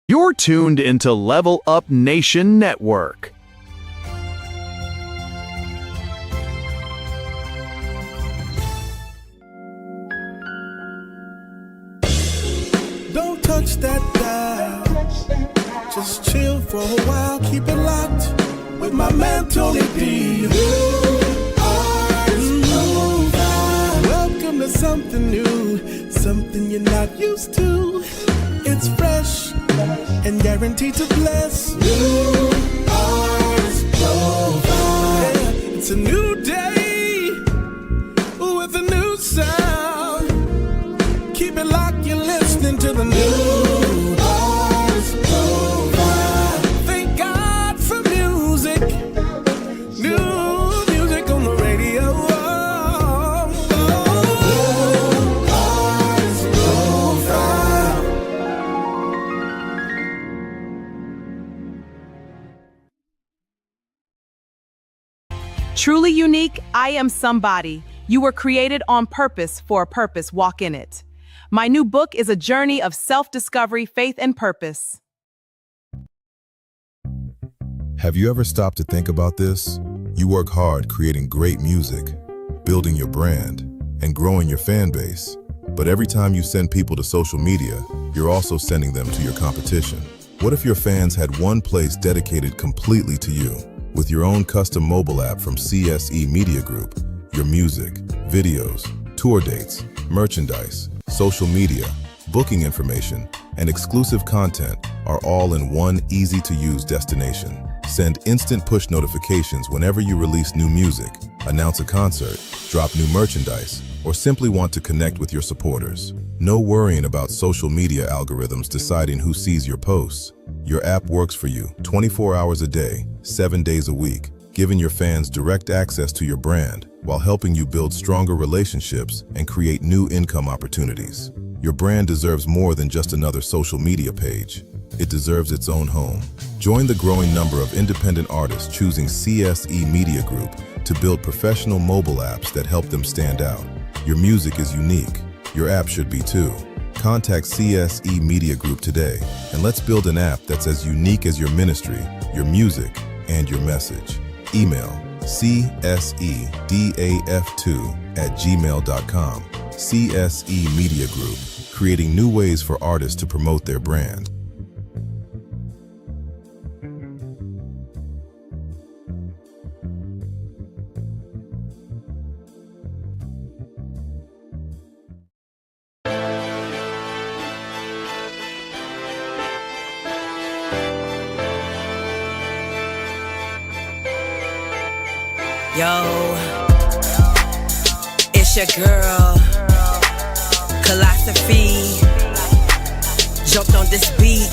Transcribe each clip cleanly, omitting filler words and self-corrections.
You're tuned into Level Up Nation Network. Don't touch that dial. Just chill for a while. Keep it locked with my man Tony D. Welcome to something new, something you're not used to. It's fresh and guaranteed to bless. New Arts Profile. Yeah, it's a new day with a new sound. Keep it locked, you're listening to the new Arts Profile. Thank God for music. New music on the radio. Truly unique, I am somebody. You were created on purpose for a purpose. Walk in it. My new book is a journey of self-discovery, faith, and purpose. Have you ever stopped to think about this? You work hard creating great music, building your brand, and growing your fan base. But every time you send people to social media, you're also sending them to your competition. What if your fans had one place dedicated completely to you? With your own custom mobile app from CSE Media Group, your music, videos, tour dates, merchandise, social media, booking information, and exclusive content are all in one easy-to-use destination. Send instant push notifications whenever you release new music, announce a concert, drop new merchandise, or simply want to connect with your supporters. No worrying about social media algorithms deciding who sees your posts. Your app works for you 24 hours a day, 7 days a week, giving your fans direct access to your brand while helping you build stronger relationships and create new income opportunities. Your brand deserves more than just another social media page. It deserves its own home. Join the growing number of independent artists choosing CSE Media Group to build professional mobile apps that help them stand out. Your music is unique. Your app should be too. Contact CSE Media Group today, and let's build an app that's as unique as your ministry, your music, and your message. Email csedaf2@gmail.com. CSE Media Group, creating new ways for artists to promote their brand. Yo, it's your girl, KEYLOSOPHY. Jumped on this beat.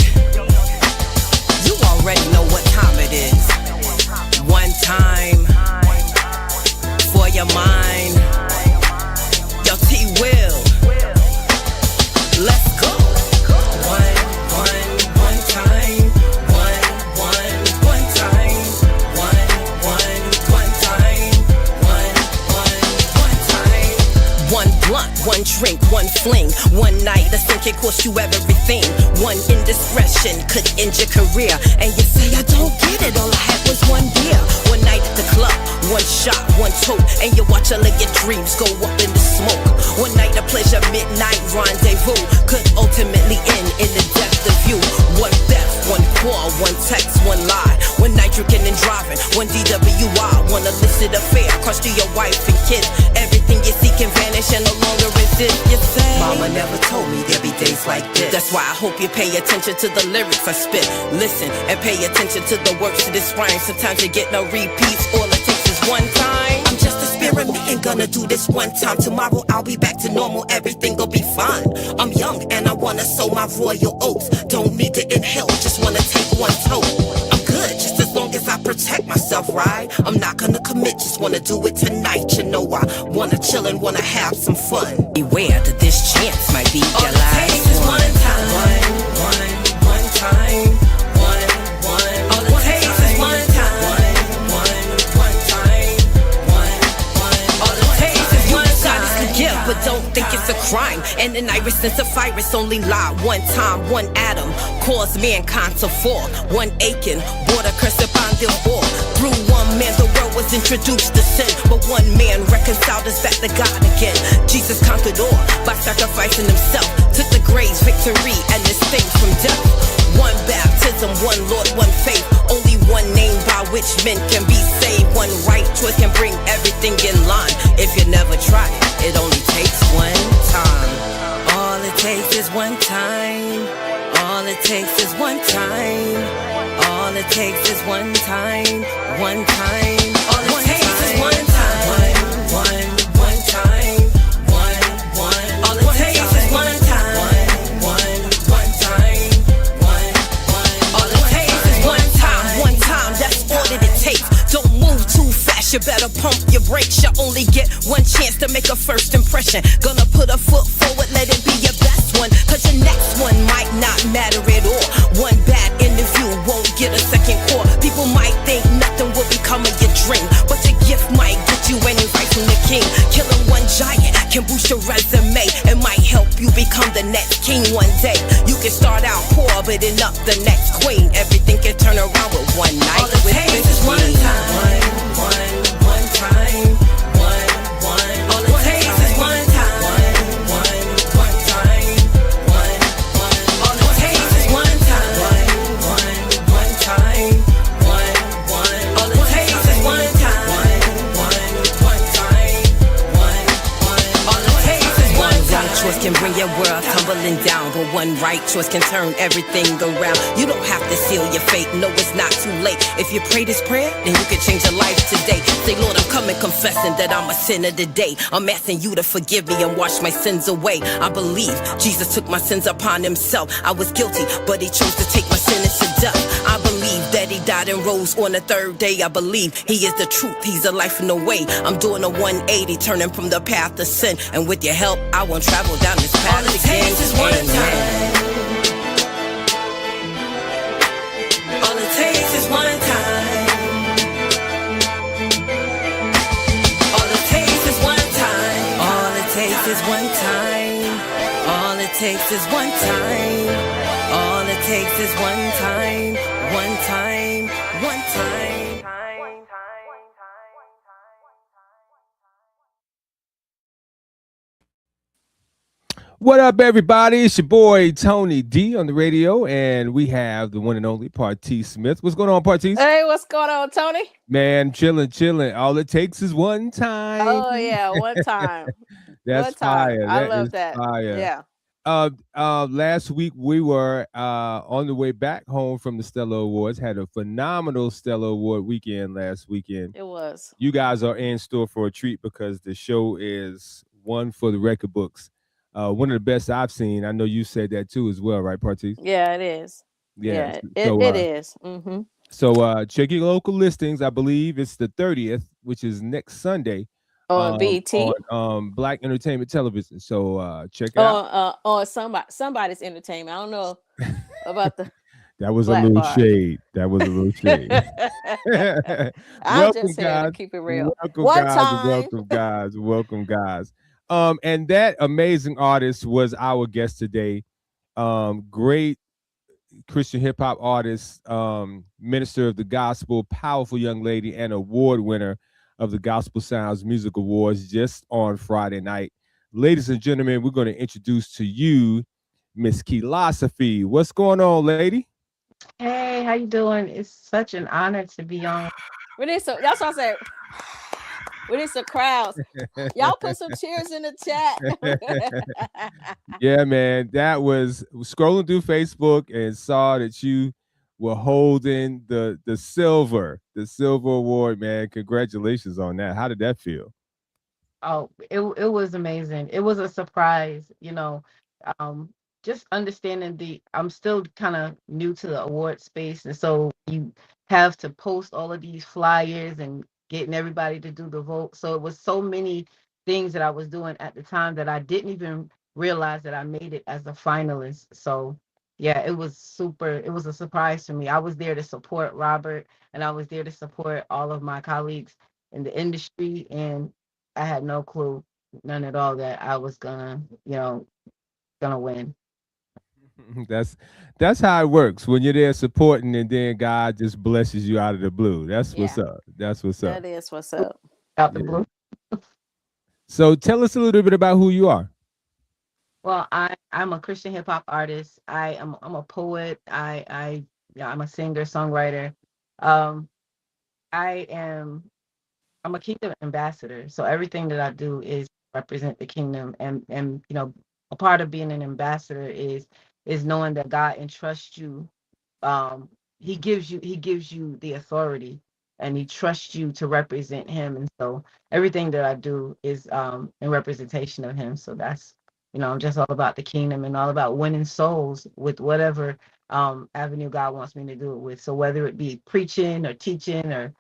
You already know what time it is. One time for your mind. Yo, T-Will. Let's go. One time. One drink, one fling, one night, a sin can cost you everything. One indiscretion could end your career. And you say, I don't get it, all I had was one beer. One night at the club, one shot, one toke, and you watch all of your dreams go up in the smoke. One night of pleasure, midnight rendezvous could ultimately end in the death of you. One theft, one call, one text, one lie. One night drinking and driving, one DWI, one illicit affair, crush to your wife and kids. Everything you see can vanish and no longer exist. You say, Mama never told me there'd be days like this. That's why I hope you pay attention to the lyrics I spit. Listen and pay attention to the words of this rhyme. Sometimes you get no repeats, all it takes is one time. I'm just a spirit man, gonna do this one time. Tomorrow I'll be back to normal, everything gon' be fine. I'm young and I wanna sow my royal oats. Don't need to inhale, just wanna take one toke. I'm good, just as long as I protect myself, right? I'm not gonna commit, just wanna do it tonight. You know I wanna chill and wanna have some fun. Beware that this chance might be your last one. One time. One time. All it takes is one time. One time. All it takes is one time. Give, but don't think it's a crime. And an iris and sapphirus only lie one time, one atom caused mankind to fall. One aching, brought a curse upon them all. Through one man the world was introduced to sin, but one man reconciled us back to God again. Jesus conquered all by sacrificing himself, took the grave's victory and the sting from death. One baptism, one Lord, one faith, only one name by which men can be saved. One right choice can bring everything in line. If you never try it, it only takes one time. All it takes is one time. All it takes is one time. All it takes is one time. One time. All it takes is one time. One time. One. All it takes is one time. One time. All it takes is one time. One time. That's all that it takes. Don't move too fast. You better pump your brakes. You only get one chance to make a first impression. Gonna put a foot forward. Let it be your best one. Cause your next one might not matter at all. One bad interview won't get a second call. People might think nothing will become of your dream, but your gift might get you an invite from the king. Killing one giant can boost your resume. It might help you become the next king one day. You can start out poor, but end up the next queen. Everything can turn around with one night. All it takes is one time. One time. All it takes is one time. One time. All it takes is one time. One time. All it takes is one time. One time. All it takes is one time. One choice can bring your world tumbling down, but one right choice can turn everything around. You don't have to seal your fate. No, it's not too late. If you pray this prayer, then you can change your life today. Say, Lord, I'm coming confessing that I'm a sinner today. I'm asking you to forgive me and wash my sins away. I believe Jesus took my sins upon himself. I was guilty, but he chose to take my sentence to death. I believe that he died and rose on the third day. I believe he is the truth, he's the life and the way. I'm doing a 180, turning from the path of sin. And with your help, I won't travel down this path again. All it takes is one time. All it takes is one time. All it takes is one time. All it takes is one time. All it takes is one time. All it takes is one time. One time. One time. What up, everybody? It's your boy Tony D on the radio, and we have the one and only Partice Smith. What's going on, Partice? Hey, what's going on, Tony? Man, chilling. All it takes is one time. Oh yeah, one time. That's one time. fire. I That love is that. fire. Yeah. Last week we were on the way back home from the Stellar Awards. Had a phenomenal Stellar Award weekend last weekend. It was. You guys are in store for a treat because the show is one for the record books. One of the best I've seen. I know you said that too as well, right, Partice? Yeah, it is. Yeah. It is. Mm-hmm. So check your local listings. I believe it's the 30th, which is next Sunday. On BT. On Black Entertainment Television. So check it out. On somebody's entertainment. I don't know about the That was Black a little bar. shade. That was a little shade. I'm Welcome, just here guys. to keep it real. Welcome, One guys. time. Welcome, guys. Welcome, guys. And that amazing artist was our guest today. Great Christian hip hop artist, minister of the gospel, powerful young lady, and award winner of the Gospel Sounds Music Awards just on Friday night. Ladies and gentlemen, we're going to introduce to you Miss KEYLOSOPHY. What's going on, lady? Hey, how you doing? It's such an honor to be on. That's what I said. We need some crowds. Y'all put some cheers in the chat. Yeah, man. That was scrolling through Facebook and saw that you were holding the silver award, man. Congratulations on that. How did that feel? Oh, it was amazing. It was a surprise, just understanding I'm still kind of new to the award space, and so you have to post all of these flyers and getting everybody to do the vote. So it was so many things that I was doing at the time that I didn't even realize that I made it as a finalist. So yeah, it was a surprise to me. I was there to support Robert, and I was there to support all of my colleagues in the industry, and I had no clue, none at all, that I was gonna, gonna win. That's how it works when you're there supporting, and then God just blesses you out of the blue. That's what's Yeah, up. That's what's up. that is what's up. Out the Yeah. blue. So tell us a little bit about who you are. Well, I'm a Christian hip hop artist. I'm a poet. Yeah, I'm a singer songwriter. Um, I am I'm a kingdom ambassador. So everything that I do is represent the kingdom, and a part of being an ambassador is knowing that God entrusts you. um he gives you the authority, and he trusts you to represent him. And so everything that I do is in representation of him. So that's, I'm just all about the kingdom and all about winning souls with whatever avenue God wants me to do it with. So whether it be preaching or teaching or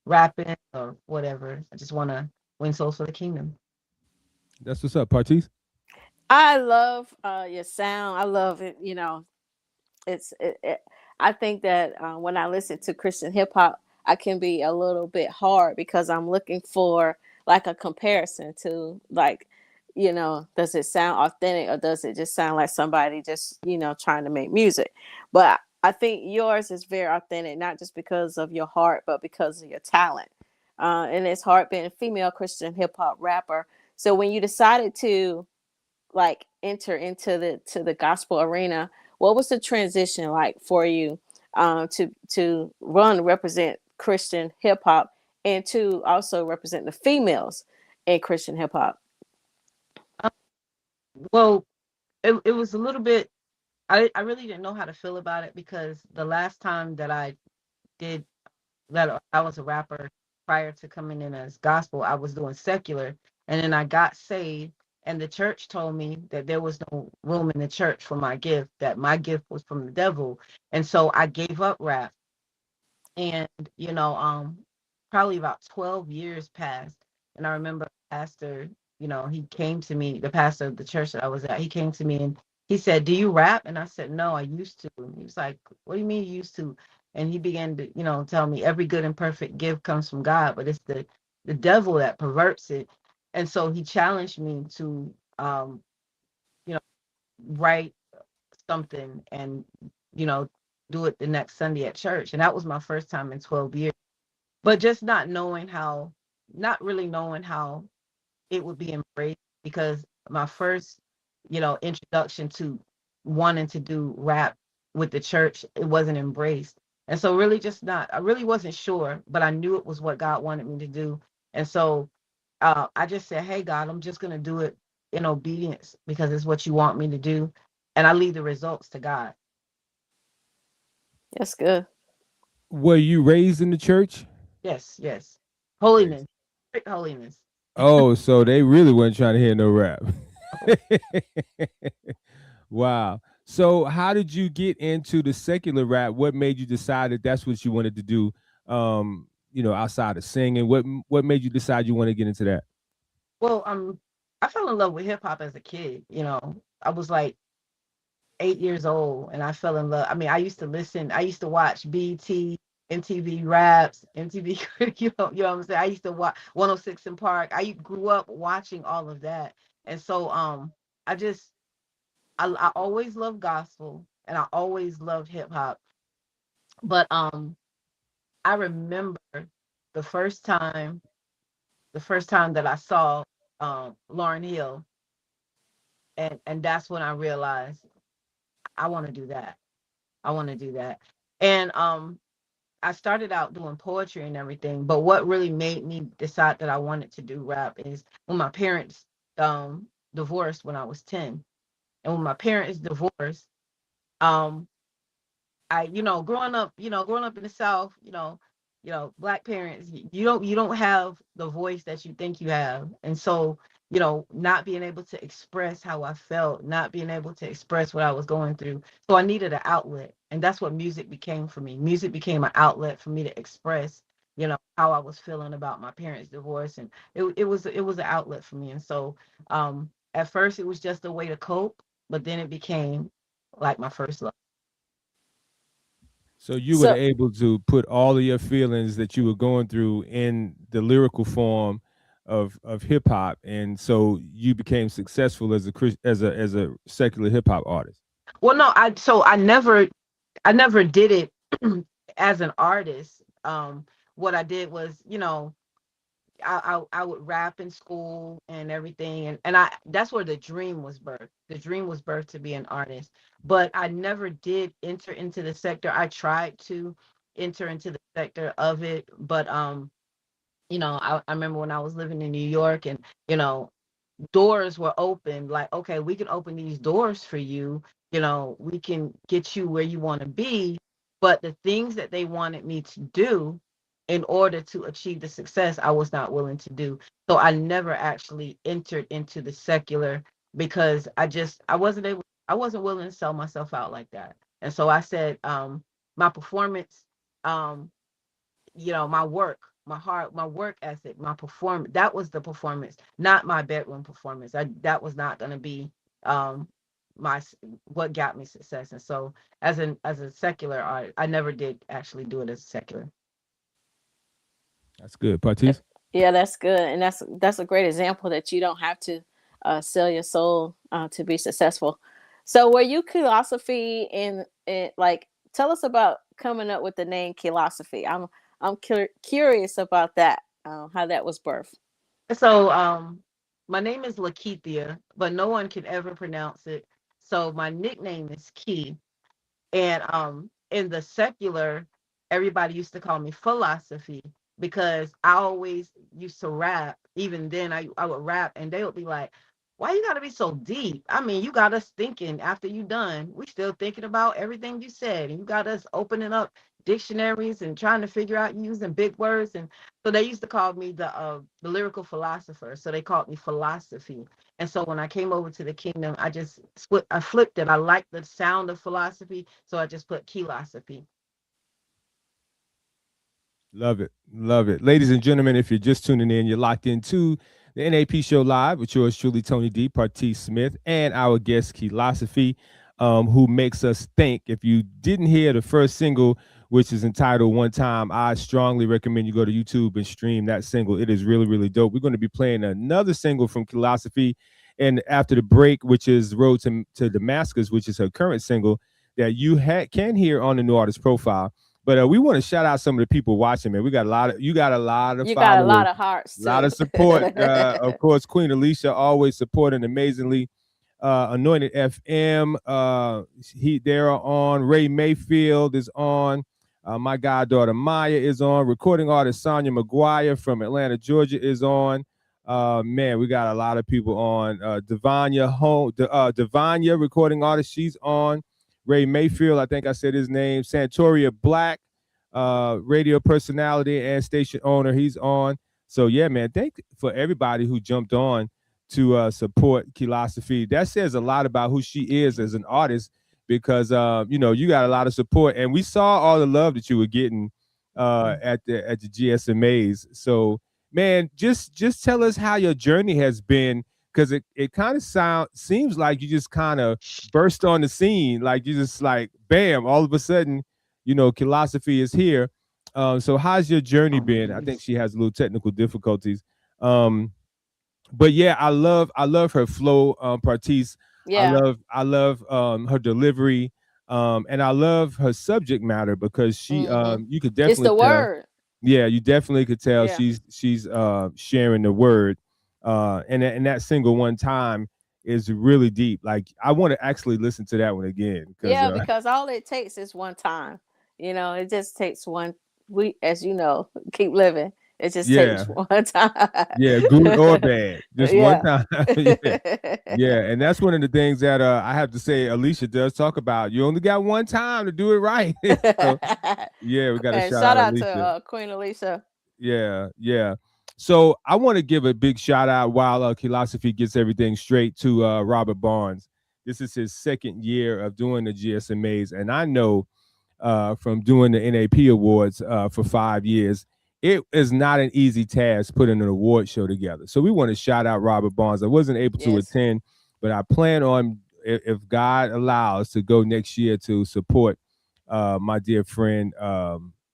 rapping or whatever, I just want to win souls for the kingdom. That's what's up, Partice. I love your sound. I love it. It, I think that when I listen to Christian hip hop, I can be a little bit hard because I'm looking for like a comparison to like, does it sound authentic or does it just sound like somebody just, trying to make music? But I think yours is very authentic, not just because of your heart, but because of your talent. And it's hard being a female Christian hip hop rapper. So when you decided to like enter into the gospel arena, what was the transition like for you, to represent Christian hip hop and to also represent the females in Christian hip hop? Well, it was a little bit. I really didn't know how to feel about it, because the last time that did I was a rapper prior to coming in as gospel, I was doing secular, and then I got saved, and the church told me that there was no room in the church for my gift, that my gift was from the devil. And so I gave up rap. And probably about 12 years passed, and I remember pastor, he came to me, the pastor of the church that I was at, he came to me and he said, "Do you rap?" And I said, "No, I used to." And he was like, "What do you mean you used to?" And he began to, tell me every good and perfect gift comes from God, but it's the devil that perverts it. And so he challenged me to you know write something and you know do it the next Sunday at church. And that was my first time in 12 years, but just not really knowing how it would be embraced, because my first, introduction to wanting to do rap with the church, it wasn't embraced. And so really just not, I really wasn't sure, but I knew it was what God wanted me to do. And so I just said, "Hey God, I'm just going to do it in obedience because it's what you want me to do." And I leave the results to God. That's good. Were you raised in the church? Yes, yes. Praise. Holiness, strict holiness. Oh, so they really weren't trying to hear no rap. Wow. So how did you get into the secular rap? What made you decide that that's what you wanted to do? Outside of singing, what made you decide you want to get into that? Well, I fell in love with hip hop as a kid. I was like 8 years old, and I fell in love. I mean, I used to watch BT, MTV Raps, MTV, you know what I'm saying? I used to watch 106 in Park. I grew up watching all of that. And so I just I always loved gospel, and I always loved hip hop. But I remember the first time the first time that I saw Lauryn Hill, and that's when I realized I want to do that. I want to do that. And I started out doing poetry and everything, but what really made me decide that I wanted to do rap is when my parents divorced when I was 10. And when my parents divorced, um growing up in the South, Black parents, you don't have the voice that you think you have. And so, not being able to express how I felt, not being able to express what I was going through. So I needed an outlet. And that's what music became for me. Music became an outlet for me to express, how I was feeling about my parents' divorce. And it was an outlet for me. And so at first it was just a way to cope, but then it became like my first love. So you were So able to put all of your feelings that you were going through in the lyrical form, of hip hop, and so you became successful as a secular hip hop artist. Well, no, I never did it as an artist. What I did was, I would rap in school and everything, and I that's where the dream was birthed. The dream was birthed to be an artist, but I never did enter into the sector. I tried to enter into the sector of it, but I remember when I was living in New York, and doors were open, like, okay, we can open these doors for you, we can get you where you want to be, but the things that they wanted me to do in order to achieve the success, I was not willing to do. So I never actually entered into the secular, because I wasn't willing to sell myself out like that. And so I said, my performance, um my work, my heart, my work ethic, my performance, that was the performance, not my bedroom performance. That was not going to be um my what got me success. And so as a secular art, I never did actually do it as secular. That's good, Partice. Yeah, that's good, and that's a great example that you don't have to sell your soul to be successful. So, were you philosophy in like? Tell us about coming up with the name KEYLOSOPHY. I'm curious about that. How that was birthed. So my name is Lakithia, but no one can ever pronounce it. So my nickname is Key. And in the secular, everybody used to call me philosophy, because I always used to rap. Even then, I would rap, and they would be like, why you gotta be so deep? I mean, you got us thinking after you done. We still thinking about everything you said. And you got us opening up dictionaries and trying to figure out using big words. And so they used to call me the lyrical philosopher. So they called me philosophy. And so when I came over to the kingdom, I flipped it. I liked the sound of philosophy, so I just put KEYLOSOPHY. Love it. Love it. Ladies and gentlemen, if you're just tuning in, you're locked into the NAP Show Live with yours truly, Tony D, Partice Smith, and our guest, KEYLOSOPHY, who makes us think. If you didn't hear the first single, which is entitled One Time, I strongly recommend you go to YouTube and stream that single. It is really, really dope. We're going to be playing another single from KEYLOSOPHY, and after the break, which is Road to Damascus, which is her current single that you can hear on the New Artist Profile. But we want to shout out some of the people watching, man. You got a lot of You followers, got a lot of hearts, a lot of support. Of course, Queen Alicia always supporting amazingly. Anointed FM, they're on. Ray Mayfield is on. My goddaughter Maya is on. Recording artist Sonia McGuire from Atlanta, Georgia is on. Man, we got a lot of people on. Devanya, recording artist, she's on. Ray Mayfield, I think I said his name. Santoria Black, radio personality and station owner, he's on. So yeah, man, thank for everybody who jumped on to support KEYLOSOPHY. That says a lot about who she is as an artist, because you got a lot of support, and we saw all the love that you were getting at the GSMAs. So man, just tell us how your journey has been, because it kind of seems like you just kind of burst on the scene, like you just like bam, all of a sudden, KEYLOSOPHY is here. So how's your journey been? I think she has a little technical difficulties. But yeah, I love her flow, Partice. Yeah. I love her delivery, and I love her subject matter, because she you could definitely It's the tell. word. Yeah, you definitely could tell Yeah. she's sharing the word. And that single One Time is really deep. Like, I want to actually listen to that one again. Yeah, because all it takes is one time. It just takes one. As you know, keep living. It just takes one time. Yeah, good or bad, just one time. Yeah, and that's one of the things that I have to say Alicia does talk about. You only got one time to do it right. So, yeah, we got to shout out Alicia. to Queen Alicia. Yeah. So I want to give a big shout out while KEYLOSOPHY gets everything straight to Robert Barnes. This is his second year of doing the GSMAs, and I know from doing the NAP Awards for 5 years, it is not an easy task putting an award show together. So we want to shout out Robert Barnes. I wasn't able to attend, but I plan on, if God allows, to go next year to support my dear friend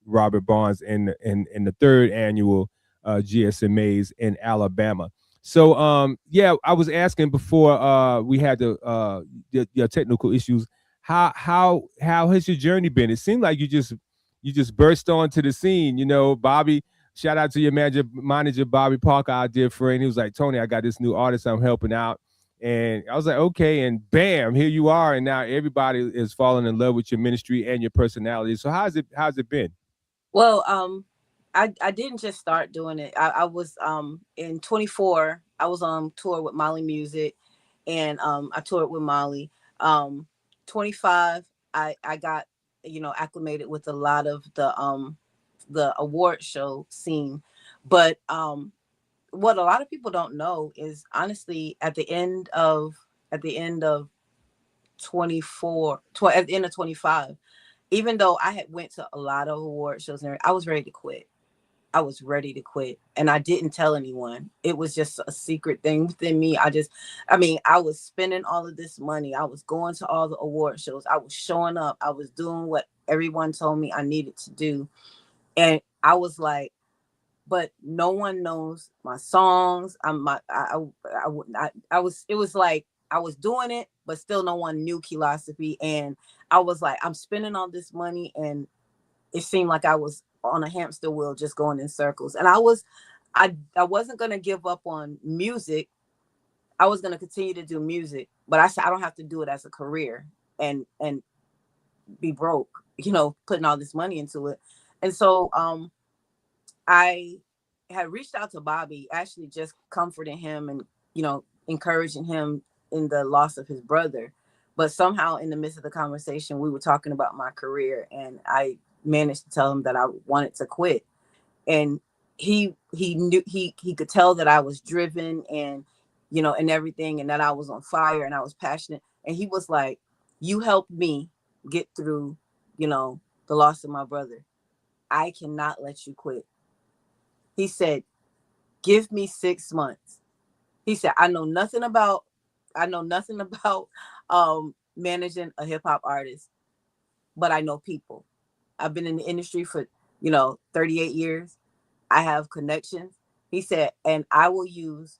Robert Barnes in the third annual GSMAs in Alabama. So yeah, I was asking before we had your technical issues. How has your journey been? It seemed like you just burst onto the scene. You know, Bobby. Shout out to your manager Bobby Parker, our dear friend. He was like, Tony, I got this new artist I'm helping out. And I was like, okay, and bam, here you are. And now everybody is falling in love with your ministry and your personality. So how's it been? Well, I didn't just start doing it. I was in 24, I was on tour with Molly Music, and I toured with Molly. 25, I got, acclimated with a lot of the award show scene. But what a lot of people don't know is, honestly, at the end of 24, at the end of 25, even though I had went to a lot of award shows and everything, I was ready to quit. I was ready to quit, and I didn't tell anyone. It was just a secret thing within me. I was spending all of this money. I was going to all the award shows. I was showing up. I was doing what everyone told me I needed to do. And I was like, but no one knows my songs. It was like I was doing it, but still no one knew KEYLOSOPHY. And I was like, I'm spending all this money, and it seemed like I was on a hamster wheel just going in circles. And I wasn't going to give up on music. I was going to continue to do music, but I said, I don't have to do it as a career and be broke, putting all this money into it. And so I had reached out to Bobby, actually just comforting him and, encouraging him in the loss of his brother. But somehow in the midst of the conversation, we were talking about my career, and I managed to tell him that I wanted to quit. And he knew, he could tell that I was driven and, and everything, and that I was on fire and I was passionate. And he was like, you helped me get through, the loss of my brother. I cannot let you quit. He said, give me 6 months. He said, I know nothing about managing a hip hop artist, but I know people. I've been in the industry for, 38 years. I have connections. He said, and I will use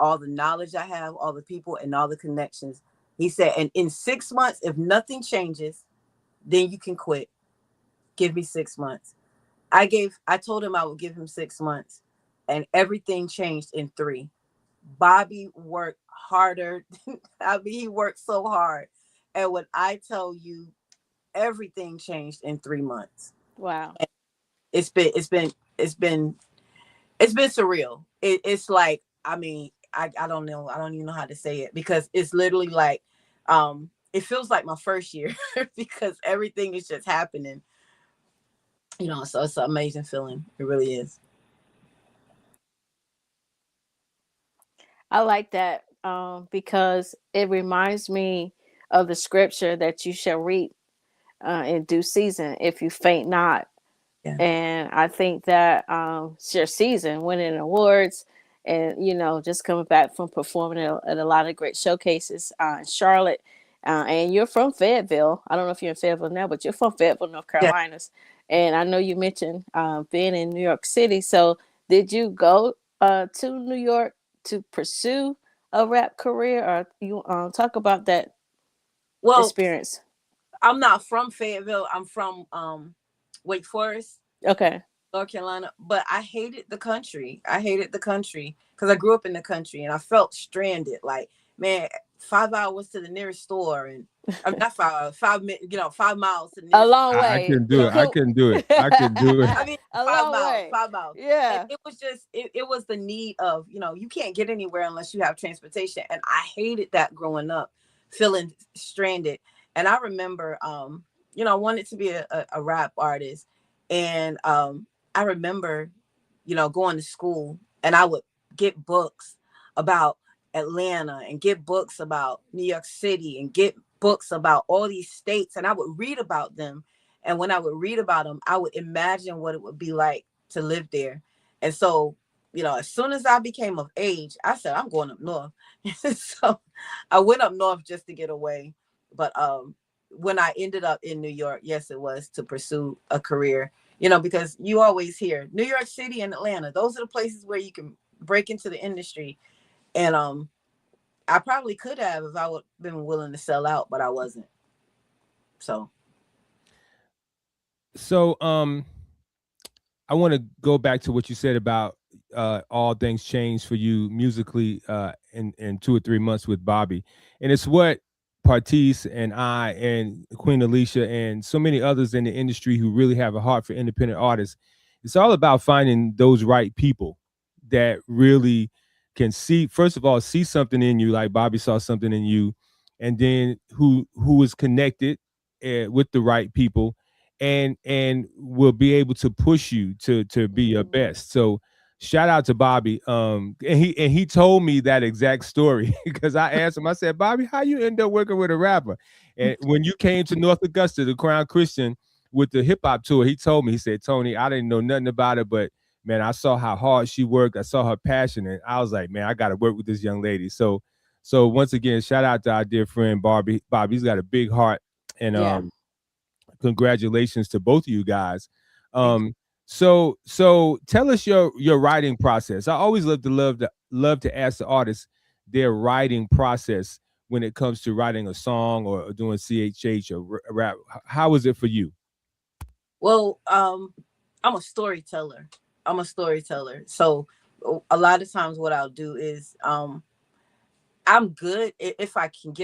all the knowledge I have, all the people and all the connections. He said, and in 6 months, if nothing changes, then you can quit. Give me 6 months. I told him I would give him 6 months, and everything changed in 3. Bobby worked harder. He worked so hard. And when I tell you, everything changed in 3 months. Wow. And it's been surreal. It's like, I don't know. I don't even know how to say it, because it's literally like, it feels like my first year because everything is just happening. So it's an amazing feeling. It really is. I like that because it reminds me of the scripture that you shall reap in due season if you faint not. Yeah. And I think that it's your season, winning awards, and just coming back from performing at a lot of great showcases in Charlotte. And you're from Fayetteville. I don't know if you're in Fayetteville now, but you're from Fayetteville, North Carolina. Yeah. And I know you mentioned being in New York City. So did you go to New York to pursue a rap career, or you talk about that experience? I'm not from Fayetteville. I'm from Wake Forest. Okay. North Carolina, but I hated the country. Because I grew up in the country, and I felt stranded. Like, man, 5 hours to the nearest store, and I'm not 5 hours, 5 minutes, 5 miles to the nearest. A long way. I can do it. I can do it. I mean, a 5 miles. Yeah. And it was just, it was the need of, you can't get anywhere unless you have transportation. And I hated that growing up, feeling stranded. And I remember, I wanted to be a rap artist. And I remember, going to school, and I would get books about Atlanta and get books about New York City and get books about all these states, and I would read about them. And when I would read about them, I would imagine what it would be like to live there. And so, as soon as I became of age, I said, I'm going up north. So I went up north just to get away. But when I ended up in New York, yes, it was to pursue a career, you know, because you always hear New York City and Atlanta. Those are the places where you can break into the industry. And I probably could have if I would have been willing to sell out, but I wasn't. So I want to go back to what you said about all things changed for you musically in 2 or 3 months with Bobby. And it's what Partice and I and Queen Alicia and so many others in the industry who really have a heart for independent artists. It's all about finding those right people that really can see, first of all, see something in you, like Bobby saw something in you, and then who is connected with the right people and will be able to push you to be your best. So shout out to Bobby. And he told me that exact story because I asked him, I said, Bobby, how you end up working with a rapper? And when you came to North Augusta, the Crown Christian, with the hip hop tour, he told me, he said, Tony, I didn't know nothing about it, but man, I saw how hard she worked. I saw her passion, and I was like, man, I got to work with this young lady. So once again, shout out to our dear friend Bobby. Bobby's got a big heart, and congratulations to both of you guys. So tell us your writing process. I always love to ask the artists their writing process when it comes to writing a song or doing CHH or rap. How is it for you? Well, I'm a storyteller. So a lot of times what I'll do is I'm good if I can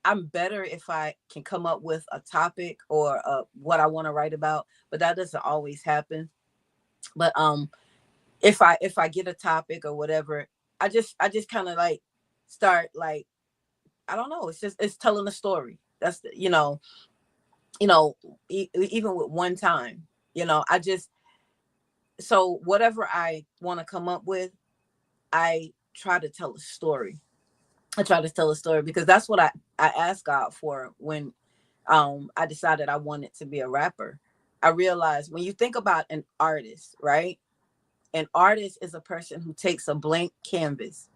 I'm better if I can come up with a topic or what I want to write about, but that doesn't always happen. But if I get a topic or whatever, I just kind of like start like, I don't know, it's telling a story. That's even with one time, so whatever I want to come up with, I try to tell a story. Because that's what I asked God for when I decided I wanted to be a rapper. I realized when you think about an artist, right? An artist is a person who takes a blank canvas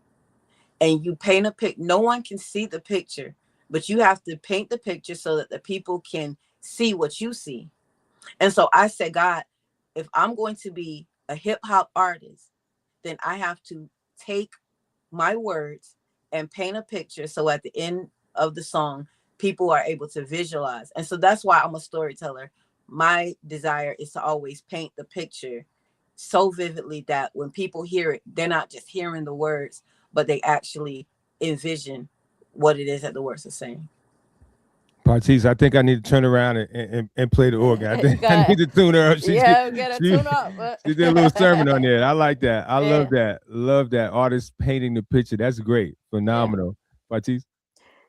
and you paint a pic. No one can see the picture, but you have to paint the picture so that the people can see what you see. And so I said, God, if I'm going to be a hip hop artist, then I have to take my words and paint a picture so at the end of the song, people are able to visualize. And so that's why I'm a storyteller. My desire is to always paint the picture so vividly that when people hear it, they're not just hearing the words, but they actually envision what it is that the words are saying. Partice, I think I need to turn around and play the organ. I think I need to tune her up. Tune up. She did a little sermon on there. I like that. I love that. Love that. Artist painting the picture. That's great. Phenomenal. Partice?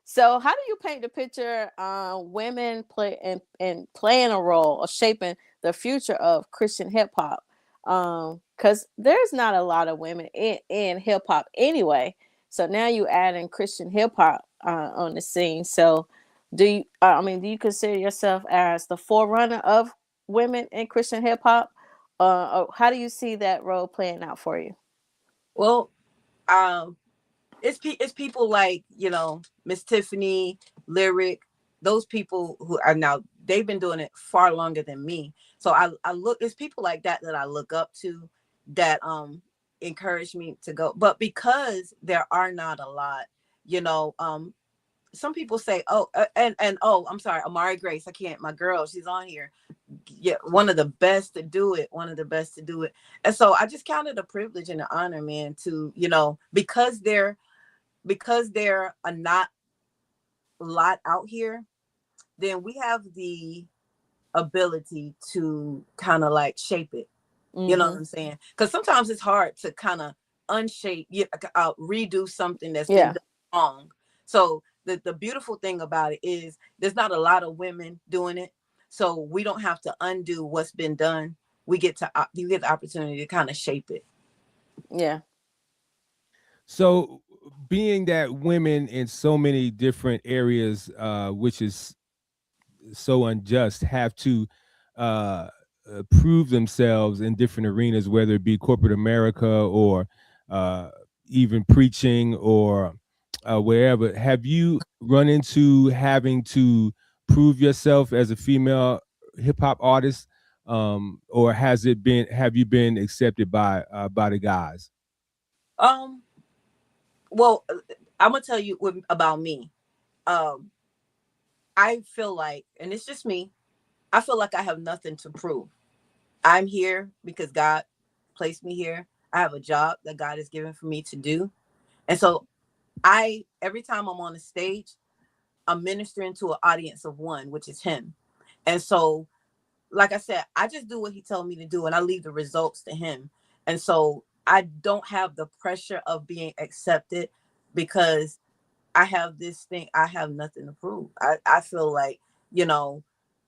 So how do you paint the picture women play and playing a role or shaping the future of Christian hip hop? Because there's not a lot of women in hip hop anyway. So now you add in Christian hip hop on the scene. So do you consider yourself as the forerunner of women in Christian hip hop? Or how do you see that role playing out for you? Well, it's people like, Miss Tiffany, Lyric, those people who are now, they've been doing it far longer than me. So it's people like that I look up to, that encourage me to go. But because there are not a lot, some people say, I'm sorry, Amari Grace, my girl, she's on here. Yeah, one of the best to do it. And so I just count it a privilege and an honor, man, to, because there are not a lot out here, then we have the ability to kind of like shape it. Mm-hmm. You know what I'm saying? Because sometimes it's hard to kind of redo something that's been done wrong. So the beautiful thing about it is there's not a lot of women doing it. So we don't have to undo what's been done. You get the opportunity to kind of shape it. Yeah. So being that women in so many different areas, which is so unjust, have to prove themselves in different arenas, whether it be corporate America or even preaching or wherever, have you run into having to prove yourself as a female hip hop artist, or have you been accepted by the guys? Well, I'm gonna tell you about me. I feel like, and it's just me, I feel like I have nothing to prove. I'm here because God placed me here. I have a job that God has given for me to do. And so every time I'm on the stage, I'm ministering to an audience of one, which is him. And so, like I said, I just do what he told me to do, and I leave the results to him. And so I don't have the pressure of being accepted because I have this thing. I have nothing to prove. I feel like,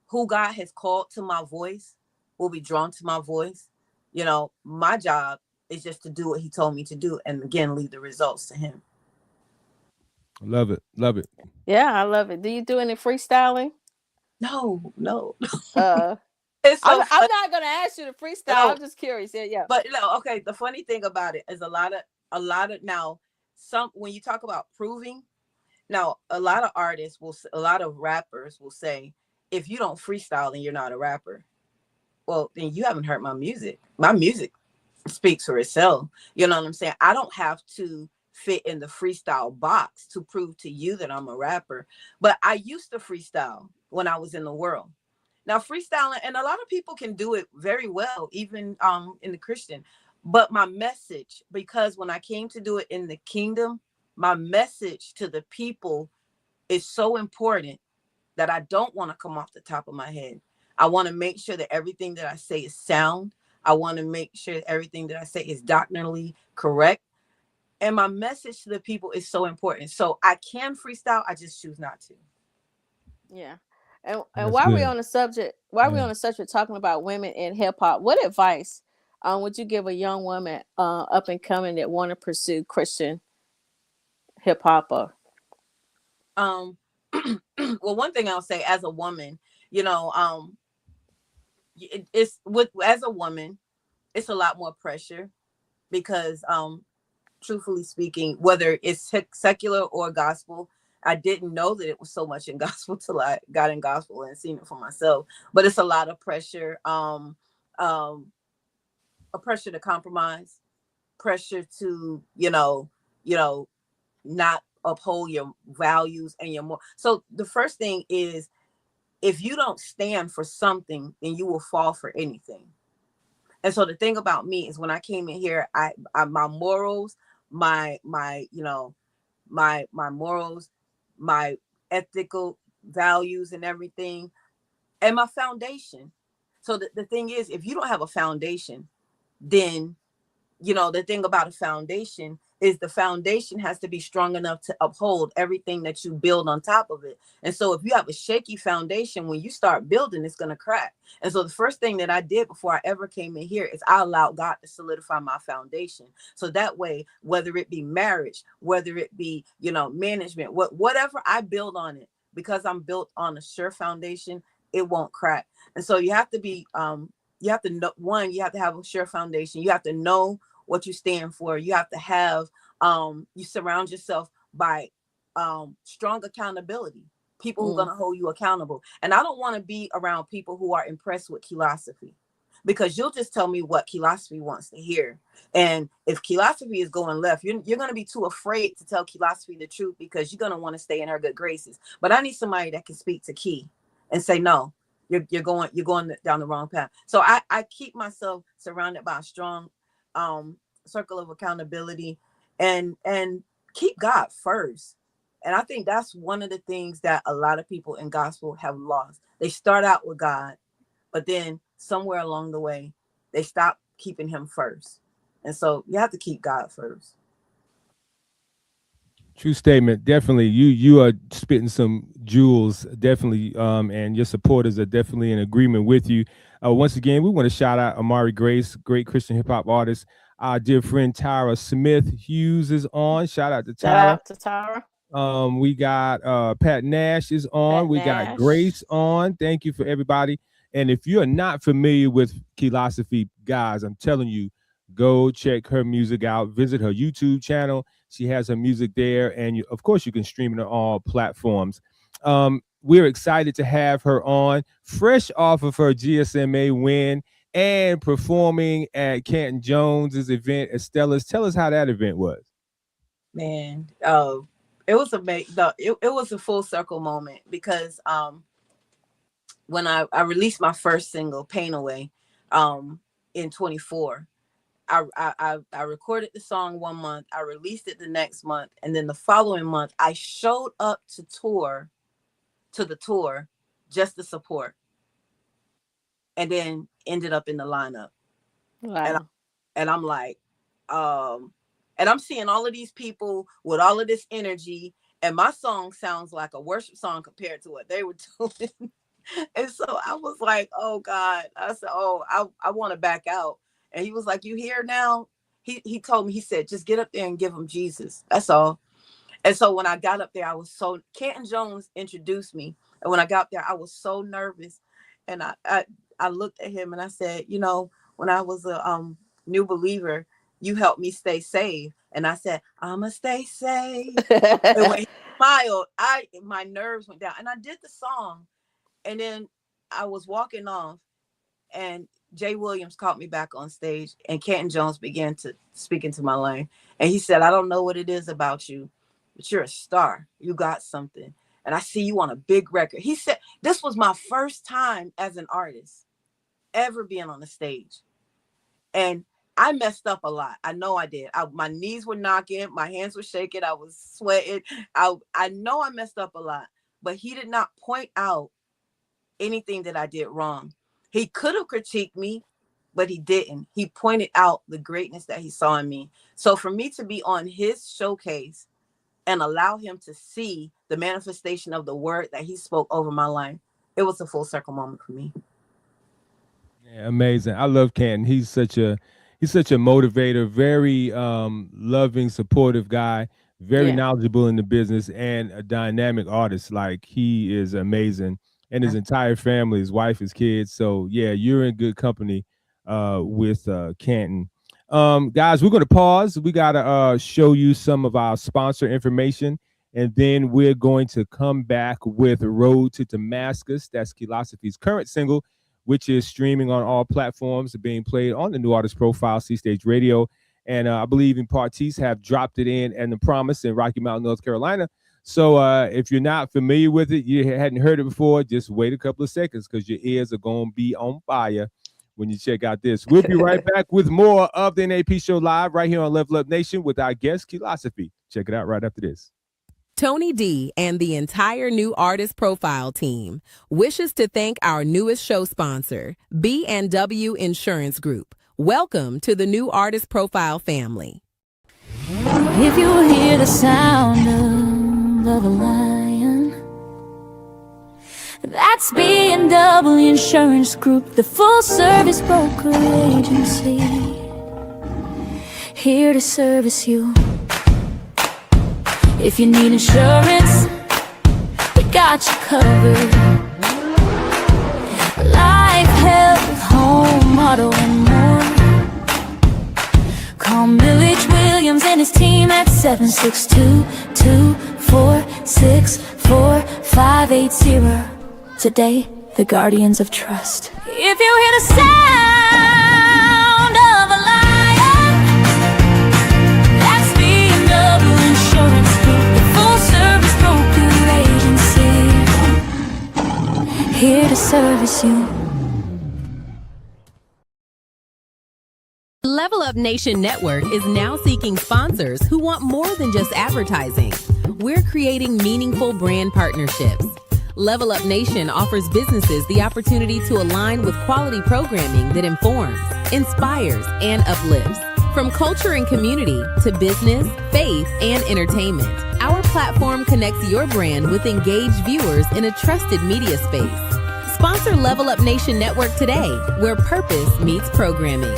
who God has called to my voice will be drawn to my voice. My job is just to do what he told me to do, and again, leave the results to him. Love it. Yeah, I love it. Do you do any freestyling? No. It's so I'm not gonna ask you to freestyle. No. I'm just curious. Yeah. But okay. The funny thing about it is a lot of now, when you talk about proving, now a lot of rappers will say, if you don't freestyle, then you're not a rapper. Well, then you haven't heard my music. My music speaks for itself. You know what I'm saying? I don't have to fit in the freestyle box to prove to you that I'm a rapper. But I used to freestyle when I was in the world. Now freestyling, and a lot of people can do it very well, even in the Christian. But my message, because when I came to do it in the kingdom, my message to the people is so important that I don't want to come off the top of my head. I want to make sure that everything that I say is sound. I want to make sure everything that I say is doctrinally correct. And my message to the people is so important. So I can freestyle. I just choose not to. Yeah. And while we're on the subject, talking about women in hip hop, what advice would you give a young woman up and coming that want to pursue Christian hip hop? Well, one thing I'll say as a woman, as a woman, it's a lot more pressure because, truthfully speaking, whether it's secular or gospel, I didn't know that it was so much in gospel till I got in gospel and seen it for myself. But it's a lot of pressure, a pressure to compromise, pressure to, not uphold your values and your more. So the first thing is, if you don't stand for something, then you will fall for anything. And so the thing about me is, when I came in here, I my morals, my morals, my ethical values and everything, and my foundation. So the thing is, if you don't have a foundation, then, the thing about a foundation is the foundation has to be strong enough to uphold everything that you build on top of it. And so if you have a shaky foundation, when you start building, it's going to crack. And so the first thing that I did before I ever came in here is I allowed God to solidify my foundation. So that way, whether it be marriage, whether it be, management, whatever I build on it, because I'm built on a sure foundation, it won't crack. And so you have to be, you have to know, one, you have to have a sure foundation. You have to know what you stand for. You have to have, you surround yourself by strong accountability, people who are going to hold you accountable. And I don't want to be around people who are impressed with KEYLOSOPHY, because you'll just tell me what KEYLOSOPHY wants to hear. And if KEYLOSOPHY is going left, you're going to be too afraid to tell KEYLOSOPHY the truth, because you're going to want to stay in her good graces. But I need somebody that can speak to Key and say, no, you're going down the wrong path. So I keep myself surrounded by a strong circle of accountability, and keep God first. And I think that's one of the things that a lot of people in gospel have lost. They start out with God, but then somewhere along the way, they stop keeping him first. And so you have to keep God first. True statement. Definitely. You are spitting some jewels, definitely. And your supporters are definitely in agreement with you. Once again, we want to shout out Amari Grace, great Christian hip hop artist. Our dear friend Tyra Smith Hughes is on. Shout out to Tyra. Shout out to Tyra. We got Pat Nash is on. We got Grace on. Thank you for everybody. And if you're not familiar with KEYLOSOPHY, guys, I'm telling you, go check her music out. Visit her YouTube channel. She has her music there, and of course, you can stream it on all platforms. we're excited to have her on, fresh off of her GSMA win and performing at Canton Jones's event at Stella's. Tell us how that event was. Man, it was amazing. It was a full circle moment because when I released my first single, Pain Away, in 24, I recorded the song 1 month, I released it the next month, and then the following month I showed up to the tour just to support, and then ended up in the lineup. Wow. And I'm like, and I'm seeing all of these people with all of this energy, and my song sounds like a worship song compared to what they were doing. And so I was like, oh God. I said, oh, I want to back out. And he was like, you here now? He told me, he said, just get up there and give him Jesus. That's all. And so when I got up there, Canton Jones introduced me. And when I got there, I was so nervous. And I looked at him and I said, you know, when I was a new believer, you helped me stay saved. And I said, I'ma stay saved. And when he smiled, my nerves went down. And I did the song. And then I was walking off, and Jay Williams caught me back on stage, and Canton Jones began to speak into my lane. And he said, I don't know what it is about you, but you're a star. You got something. And I see you on a big record. He said, this was my first time as an artist ever being on the stage. And I messed up a lot. I know I did. My knees were knocking. My hands were shaking. I was sweating. I know I messed up a lot, but he did not point out anything that I did wrong. He could have critiqued me, but he didn't. He pointed out the greatness that he saw in me. So for me to be on his showcase and allow him to see the manifestation of the word that he spoke over my life, it was a full circle moment for me. Yeah, amazing. I love Canton. He's such a motivator, very loving, supportive guy, very knowledgeable in the business, and a dynamic artist. Like, he is amazing. And his entire family, his wife, his kids. So yeah, you're in good company with Canton. Guys, we're going to pause. We got to show you some of our sponsor information, and then we're going to come back with Road to Damascus. That's KEYLOSOPHY's current single, which is streaming on all platforms, being played on the New Artist Profile, C-Stage Radio. And I believe in Partice have dropped it in The Promise in Rocky Mount, North Carolina. So if you're not familiar with it, you hadn't heard it before, just wait a couple of seconds, because your ears are going to be on fire when you check out this. We'll be right back with more of the NAP Show live right here on Level Up Nation with our guest, KEYLOSOPHY. Check it out right after this. Tony D and the entire New Artist Profile team wishes to thank our newest show sponsor, B&W Insurance Group. Welcome to the New Artist Profile family. If you hear the sound of a lion, that's B&W Insurance Group, the full-service broker agency, here to service you. If you need insurance, we got you covered. Life, health, home, auto, and more. Call Millage Williams and his team at 762-246-4580. Today, the guardians of trust. If you hear the sound of a lion, that's B&W Insurance Group, the full-service broker agency, here to service you. Level Up Nation Network is now seeking sponsors who want more than just advertising. We're creating meaningful brand partnerships. Level Up Nation offers businesses the opportunity to align with quality programming that informs, inspires, and uplifts. From culture and community to business, faith, and entertainment, our platform connects your brand with engaged viewers in a trusted media space. Sponsor Level Up Nation Network today, where purpose meets programming.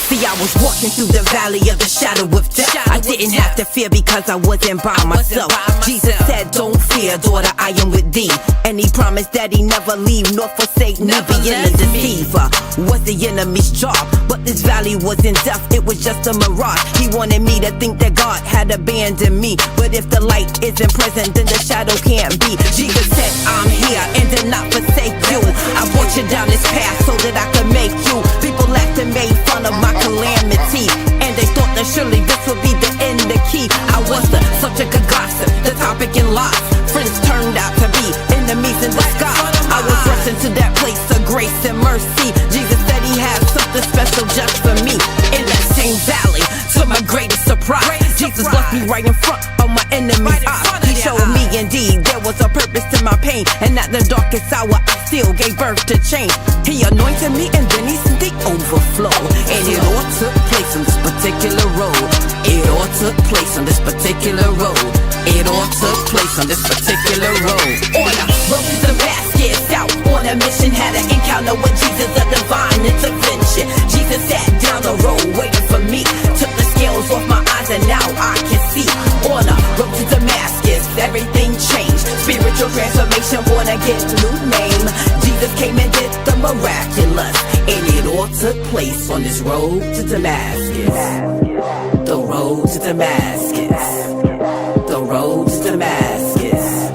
See, I was walking through the valley of the shadow of death. I didn't have to fear because I wasn't by myself. Jesus said, don't fear, daughter, I am with thee. And he promised that he never leave nor forsake me. Being a deceiver was the enemy's job, but this valley wasn't death, it was just a mirage. He wanted me to think that God had abandoned me, but if the light isn't present, then the shadow can't be. Jesus said, I'm here and did not forsake you. I brought you down this path so that I could make you. People laughed and made fun of my calamity, and they thought that surely this would be the end, the key. I was the subject of gossip, the topic in lies. Friends turned out to be enemies in disguise. I was rushing to that place of grace and mercy. Jesus said he had something special just for me. In that same valley, to my greatest surprise, Jesus left me right in front of my enemy's eyes. He showed me indeed there was a purpose to my pain, and at the darkest hour I still gave birth to change. He anointed me and then he sent the overflow, and it all took place on this particular road. It all took place on this particular road. It all took place on this particular road. On a road to Damascus, out on a mission, had an encounter with Jesus, a divine intervention. Jesus sat down the road waiting for me, took the scales off my eyes and now I can see. On a road to Damascus, everything changed. Spiritual transformation, born again, new name. Jesus came and did the miraculous, and it all took place on this road to Damascus. The road to Damascus. The road to Damascus.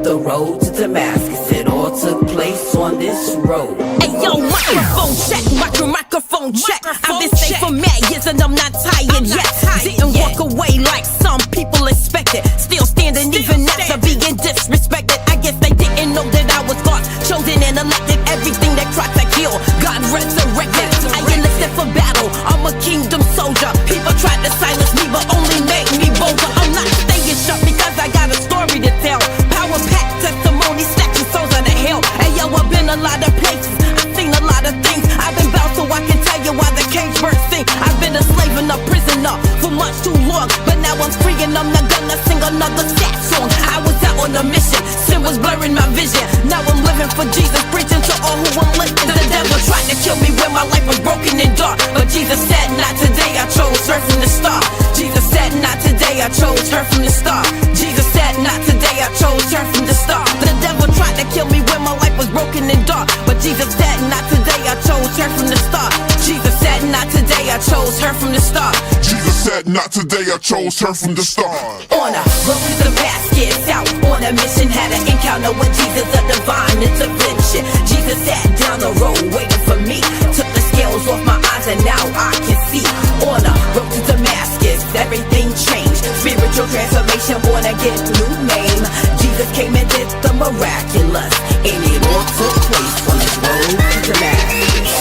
The road to Damascus. It all took place on this road. Hey yo, microphone check, microphone check. I've been safe for mad years and I'm not tired yet. Didn't walk away like some people expected. Still standing even after being disrespected. I guess they didn't know that I was God's chosen and elected. Everything that tried to kill, God resurrected. I enlisted for battle, I'm a kingdom soldier. People tried to silence me but only made me bolder. I'm not staying shut because I got a story to tell. Power packed testimony, snatching souls out of hell. Hey yo, I've been a lot of places, I've seen a lot of things. I've been bound so I can tell you why the cage bird sing. I've been a slave and a prisoner for much too long, but now I'm free and I'm not gonna sing another sad song. I was out on a mission, sin was blurring my vision. Now I'm living for Jesus, preaching to all who will listen. The devil tried to kill me when my life was broken and dark, but Jesus said not today, I chose her from the start. Jesus said not today, I chose her from the start. Jesus said not today, I chose her from the start. The devil tried to kill me when my life was broken and dark, but Jesus said not today, I chose her from the start. Jesus said not today, I chose her from the start. Jesus said not today, I chose her from the start. On a road to Damascus, out on a mission, had an encounter with Jesus, a divine intervention. Jesus sat down the road waiting for me, took the scales off my eyes and now I can see. On a road to Damascus, everything changed. Spiritual transformation, born again, new name. Jesus came and did the miraculous, and it all took place on this road to Damascus.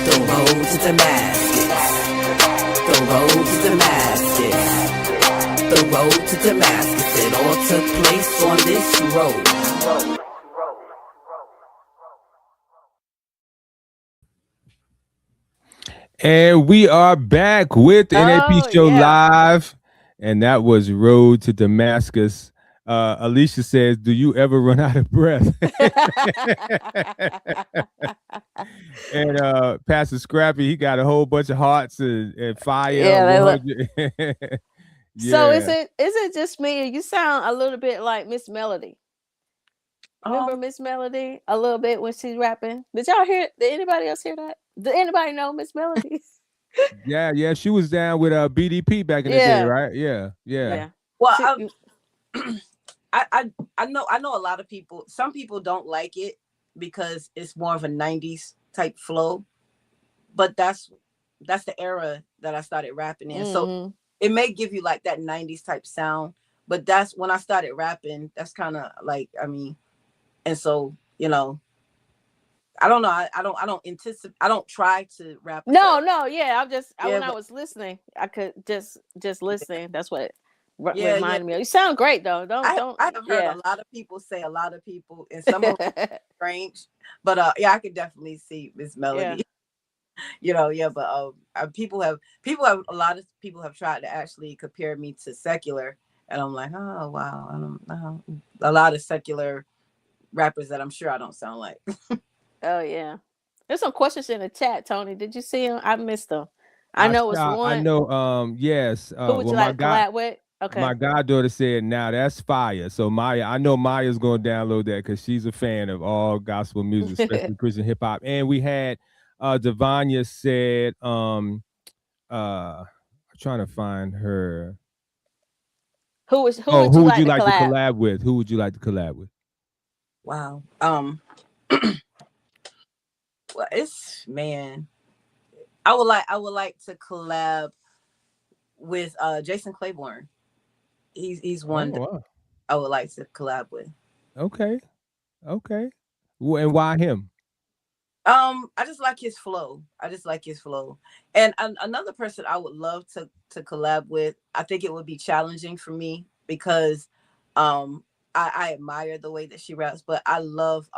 The road to Damascus. The road to Damascus. The road to Damascus. It all took place on this road. And we are back with the NAP Show Live, and that was Road to Damascus. Alicia says, do you ever run out of breath? And Pastor Scrappy, he got a whole bunch of hearts and fire. Yeah, Yeah. So is it just me? You sound a little bit like Miss Melody. Remember Miss Melody a little bit when she's rapping? Did y'all hear? Did anybody else hear that? Did anybody know Miss Melody? Yeah, she was down with BDP back in the day, right? Yeah. Well, I know a lot of people. Some people don't like it because it's more of a 90s type flow, but that's the era that I started rapping in. So it may give you like that 90s type sound, but that's when I started rapping. That's kind of like, I mean, and so, you know, I don't know. I don't anticipate. I don't try to rap. No. Yeah. When I was listening, I could just listen. That's what reminded me. You sound great though. I have heard a lot of people say a lot of people, and some of them strange. But I could definitely see Miss Melody. Yeah. But people have a lot of people have tried to actually compare me to secular, and I'm like, oh wow, I don't know. A lot of secular rappers that I'm sure I don't sound like. Oh yeah, there's some questions in the chat, Tony. Did you see them? I missed them. I know it's one. I know. Yes. Who would you like to collab with? Okay. My goddaughter said, "Now that's fire." So Maya, I know Maya's gonna download that because she's a fan of all gospel music, especially Christian hip hop. And we had Devanya said, I'm trying to find her. Who would Who you would you like to like to collab? collab with? Who would you like to collab with? Wow. Well, it's man. I would like to collab with Jason Claiborne. He's Oh, one that wow. I would like to collab with. Okay. Okay. And why him? I just like his flow. I just like his flow. And another person I would love to collab with. I think it would be challenging for me because um I admire the way that she raps, but I love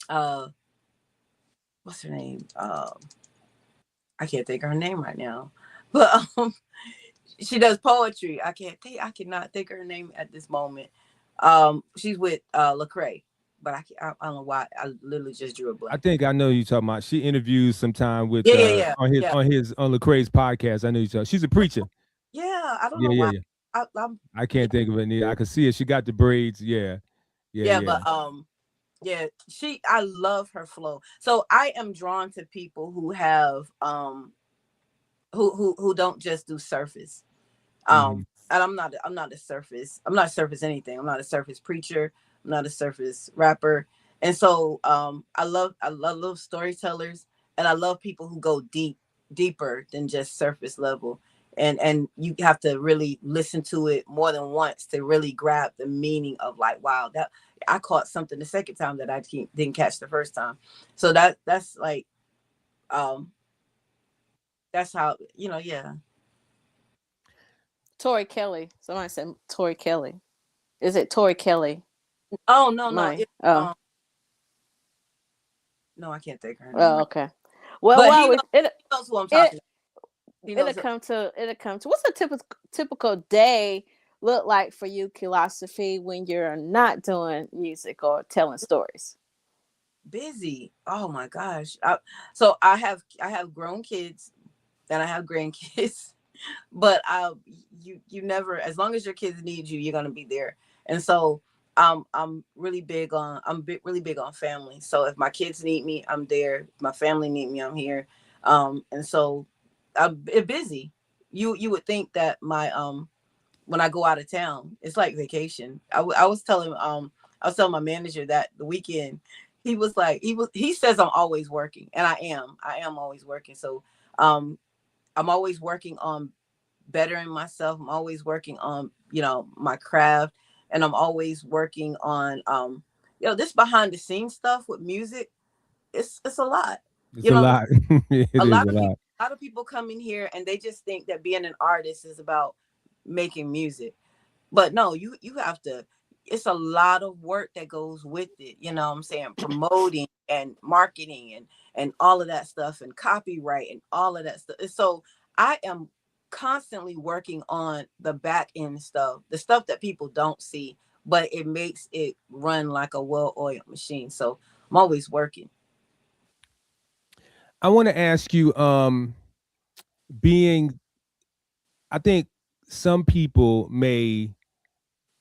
uh what's her name? I can't think of her name right now. But she does poetry. I cannot think of her name at this moment. She's with Lecrae, but I don't know why. I literally just drew a I blank. think I know you talking about. She interviews sometime with Yeah. on Lecrae's podcast. I know you talking. She's a preacher. Yeah, I don't Yeah, know yeah, why. yeah. I'm I can't think of it neither. I can see it. She got the braids. Yeah. Yeah, yeah, yeah. but yeah, I love her flow. So I am drawn to people who have who don't just do surface. Mhm. And I'm not a surface. I'm not a surface anything. I'm not a surface preacher. I'm not a surface rapper. And so I love storytellers, and I love people who go deeper than just surface level. And you have to really listen to it more than once to really grab the meaning of like, wow, that I caught something the second time that I didn't catch the first time. So that's like that's how, yeah. Tori Kelly. Somebody said Tori Kelly. Is it Tori Kelly? Oh no, My oh no, I can't think of her name. oh okay. Well, But well, he knows who I'm it talking about. He it'll knows. come to what's a typical day look like for you, philosophy, when you're not doing music or telling stories? Busy. Oh my gosh. So I have grown kids and I have grandkids, but you never, as long as your kids need you, you're gonna be there. And so I'm really big on really big on family. So if my kids need me, I'm there. If my family need me, I'm here. And so I'm busy. You would think that my when I go out of town, it's like vacation. I was telling my manager that the weekend. He was like, he says I'm always working, and I am always working. So um I'm always working on bettering myself. I'm always working on, my craft, and I'm always working on this behind the scenes stuff with music. It's a lot. It's You a know, lot. It a is lot a of people lot. come in here and they just think that being an artist is about making music. But no, you have to, it's a lot of work that goes with it. You know what I'm saying? Promoting and marketing and all of that stuff, and copyright and all of that stuff. And so I am constantly working on the back end stuff, the stuff that people don't see, but it makes it run like a well-oiled machine. So I'm always working. I want to ask you, being, I think some people may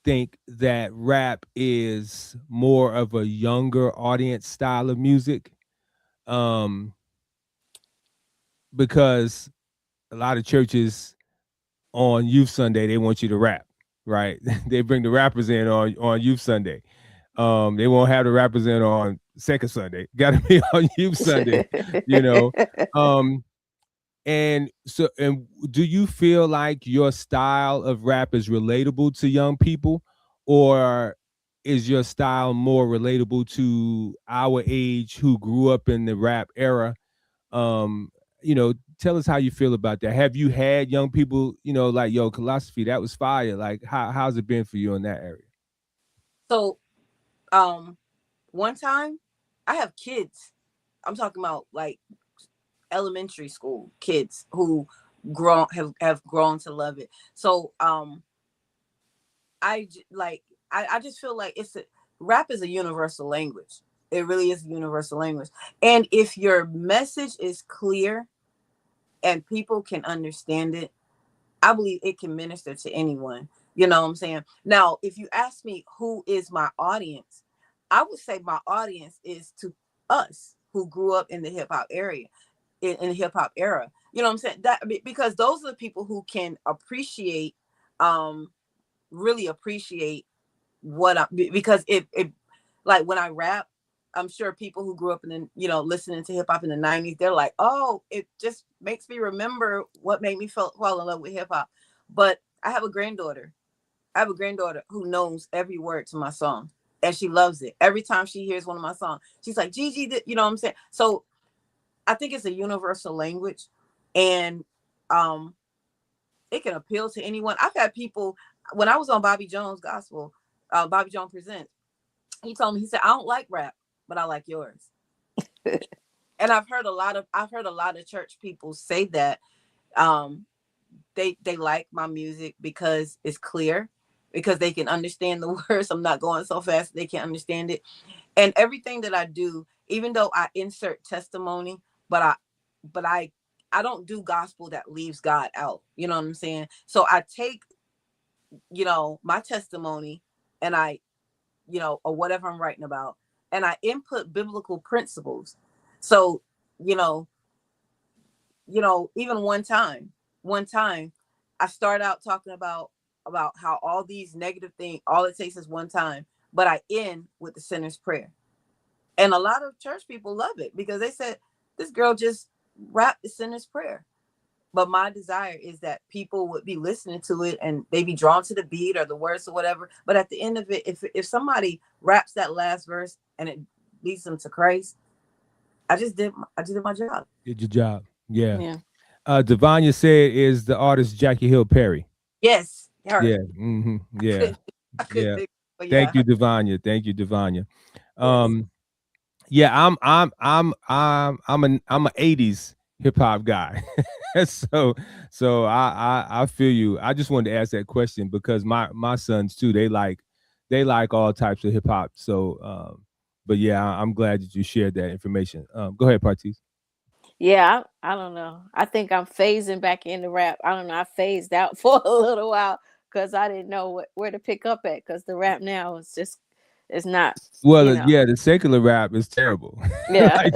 think that rap is more of a younger audience style of music, um, because a lot of churches on Youth Sunday they want you to rap, right? They bring the rappers in on Youth Sunday. They won't have the rappers in on Second Sunday. Got to be on Youth Sunday, you know. And so, and do you feel like your style of rap is relatable to young people, or is your style more relatable to our age who grew up in the rap era? Um, Tell us how you feel about that. Have you had young people, like, yo, KEYLOSOPHY, that was fire. Like, how's it been for you in that area? So one time I have kids. I'm talking about like elementary school kids who have grown to love it. So I just feel like rap is a universal language. It really is a universal language. And if your message is clear and people can understand it, I believe it can minister to anyone. You know what I'm saying? Now, if you ask me who is my audience, I would say my audience is to us who grew up in the hip hop area, in the hip hop era. You know what I'm saying? That because those are the people who can appreciate, really appreciate what I, because it like when I rap, I'm sure people who grew up in the, you know, listening to hip hop in the 90s, they're like, oh, it just makes me remember what made me fall in love with hip hop. But I have a granddaughter. I have a granddaughter who knows every word to my song, and she loves it. Every time she hears one of my songs, she's like, Gigi, you know what I'm saying? So I think it's a universal language, and it can appeal to anyone. I've had people, when I was on Bobby Jones Gospel, Bobby Jones Presents, he told me, he said, I don't like rap, but I like yours. And I've heard a lot of church people say that they like my music because it's clear, because they can understand the words. I'm not going so fast they can understand it. And everything that I do, even though I insert testimony, but I don't do gospel that leaves God out. You know what I'm saying? So I take, you know, my testimony, and I, you know, or whatever I'm writing about, and I input biblical principles. So, you know, even one time I start out talking about how all these negative things, all it takes is one time, but I end with the sinner's prayer. And a lot of church people love it because they said, this girl just rapped the sinner's prayer. But my desire is that people would be listening to it and they be drawn to the beat or the words or whatever. But at the end of it, if somebody raps that last verse and it leads them to Christ, I just did my job. Did your job. Yeah. Yeah. Devanya said is the artist Jackie Hill Perry. Yes. Her. Yeah. Mm-hmm. Yeah. I couldn't Yeah. think, but Thank you, her. Devanya. Thank you, Devanya. Yes. Yeah, I'm an 80s hip hop guy. so I feel you. I just wanted to ask that question because my sons too, they like all types of hip hop. So but yeah, I'm glad that you shared that information. Go ahead, Partice. Yeah, I don't know. I think I'm phasing back into rap. I don't know. I phased out for a little while because I didn't know where to pick up at, because the rap now is just, it's not, you know. Yeah, the secular rap is terrible. Yeah. Like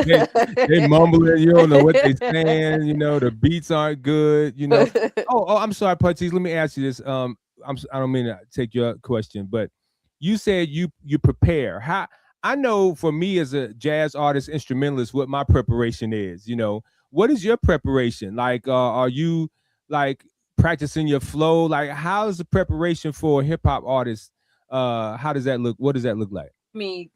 they mumbling, you don't know what they saying, you know, the beats aren't good, you know. Oh, I'm sorry, Partice. Let me ask you this. I don't mean to take your question, but you said you prepare. How I know for me as a jazz artist, instrumentalist, what my preparation is, you know. What is your preparation? Like, are you like practicing your flow? Like, how's the preparation for a hip hop artist? How does that look? What does that look like? Me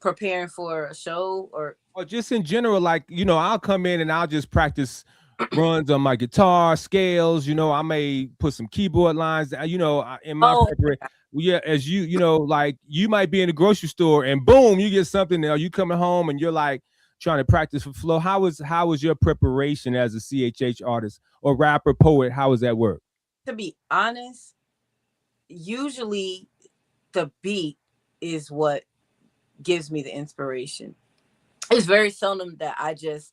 preparing for a show or just in general, like, you know, I'll come in and I'll just practice runs on my guitar, scales, you know, I may put some keyboard lines, you know, in my preparation. Yeah, as you know, like you might be in the grocery store and boom, you get something, or you coming home and you're like trying to practice for flow. How was your preparation as a CHH artist or rapper, poet? How does that work? To be honest, usually the beat is what gives me the inspiration. It's very seldom that I just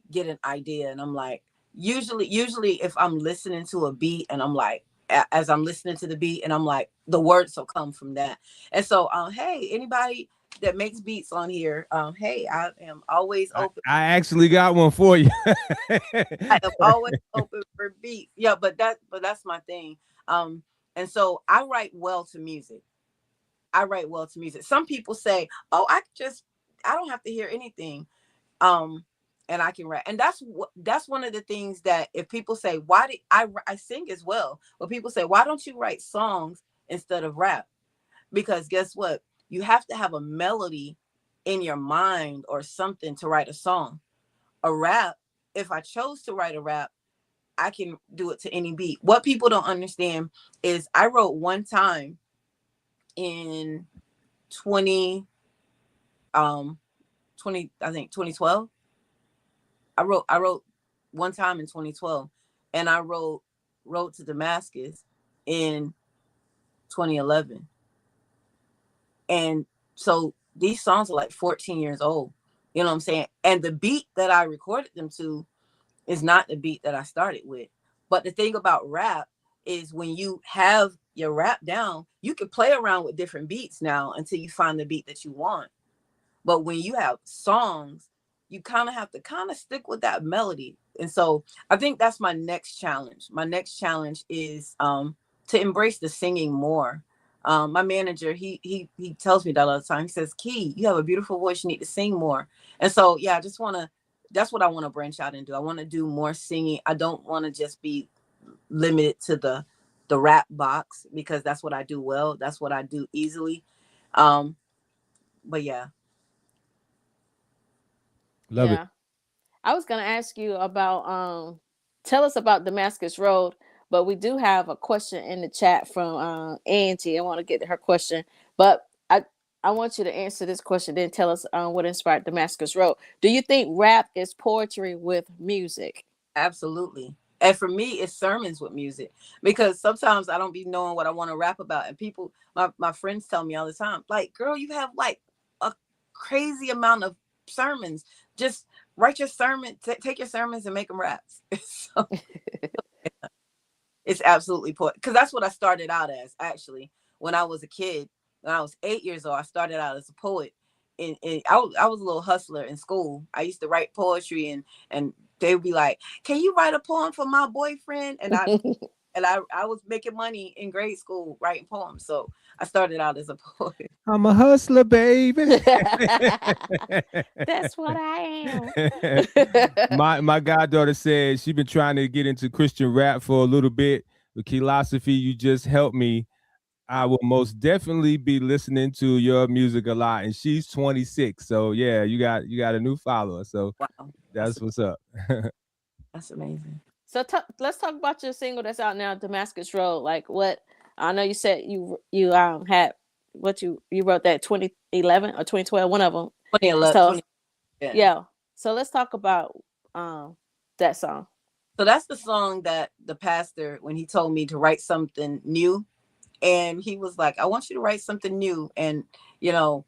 get an idea and I'm like, usually if I'm listening to a beat and I'm like, as I'm listening to the beat and I'm like, the words will come from that. And so, hey, anybody that makes beats on here, hey, I am always open. I actually got one for you. I am always open for beats. Yeah, but that's my thing. And so I write well to music. Some people say, oh, I don't have to hear anything. And I can rap. And that's one of the things that if people say, why did I sing as well? But people say, why don't you write songs instead of rap? Because guess what? You have to have a melody in your mind or something to write a song. A rap, if I chose to write a rap, I can do it to any beat. What people don't understand is I wrote one time in 20 I think 2012. I wrote one time in 2012, and I wrote Road to Damascus in 2011. And so these songs are like 14 years old. You know what I'm saying? And the beat that I recorded them to is not the beat that I started with. But the thing about rap is when you have your rap down, you can play around with different beats now until you find the beat that you want. But when you have songs, you kind of have to kind of stick with that melody. And so I think that's my next challenge. My next challenge is to embrace the singing more. My manager, he tells me that all the time. He says, Key, you have a beautiful voice. You need to sing more. And so, yeah, I just want to, that's what I want to branch out and do. I want to do more singing. I don't want to just be limited to the rap box, because that's what I do well. That's what I do easily. But yeah. Love it. I was going to ask you about, tell us about Damascus Road, but we do have a question in the chat from Angee. I want to get to her question, but I want you to answer this question, then tell us what inspired Damascus Road. Do you think rap is poetry with music? Absolutely. And for me, it's sermons with music, because sometimes I don't be knowing what I want to rap about. And people, my friends tell me all the time, like, girl, you have like a crazy amount of sermons. Just write your sermon, take your sermons and make them raps. So, it's absolutely poetry, because that's what I started out as, actually. When I was a kid, when I was 8 years old, I started out as a poet. And I was a little hustler in school. I used to write poetry, and they would be like, can you write a poem for my boyfriend? And I was making money in grade school writing poems. So I started out as a poet. I'm a hustler, baby. That's what I am. my goddaughter said she's been trying to get into Christian rap for a little bit. With KEYLOSOPHY, you just helped me. I will most definitely be listening to your music a lot. And she's 26. So yeah, you got a new follower. So wow. That's what's up. That's amazing. So let's talk about your single that's out now, Damascus Road. Like, what I know you said you had what you wrote that 2011 or 2012, one of them. 2011. So, yeah. So let's talk about that song. So that's the song that the pastor, when he told me to write something new, and he was like, I want you to write something new. And, you know,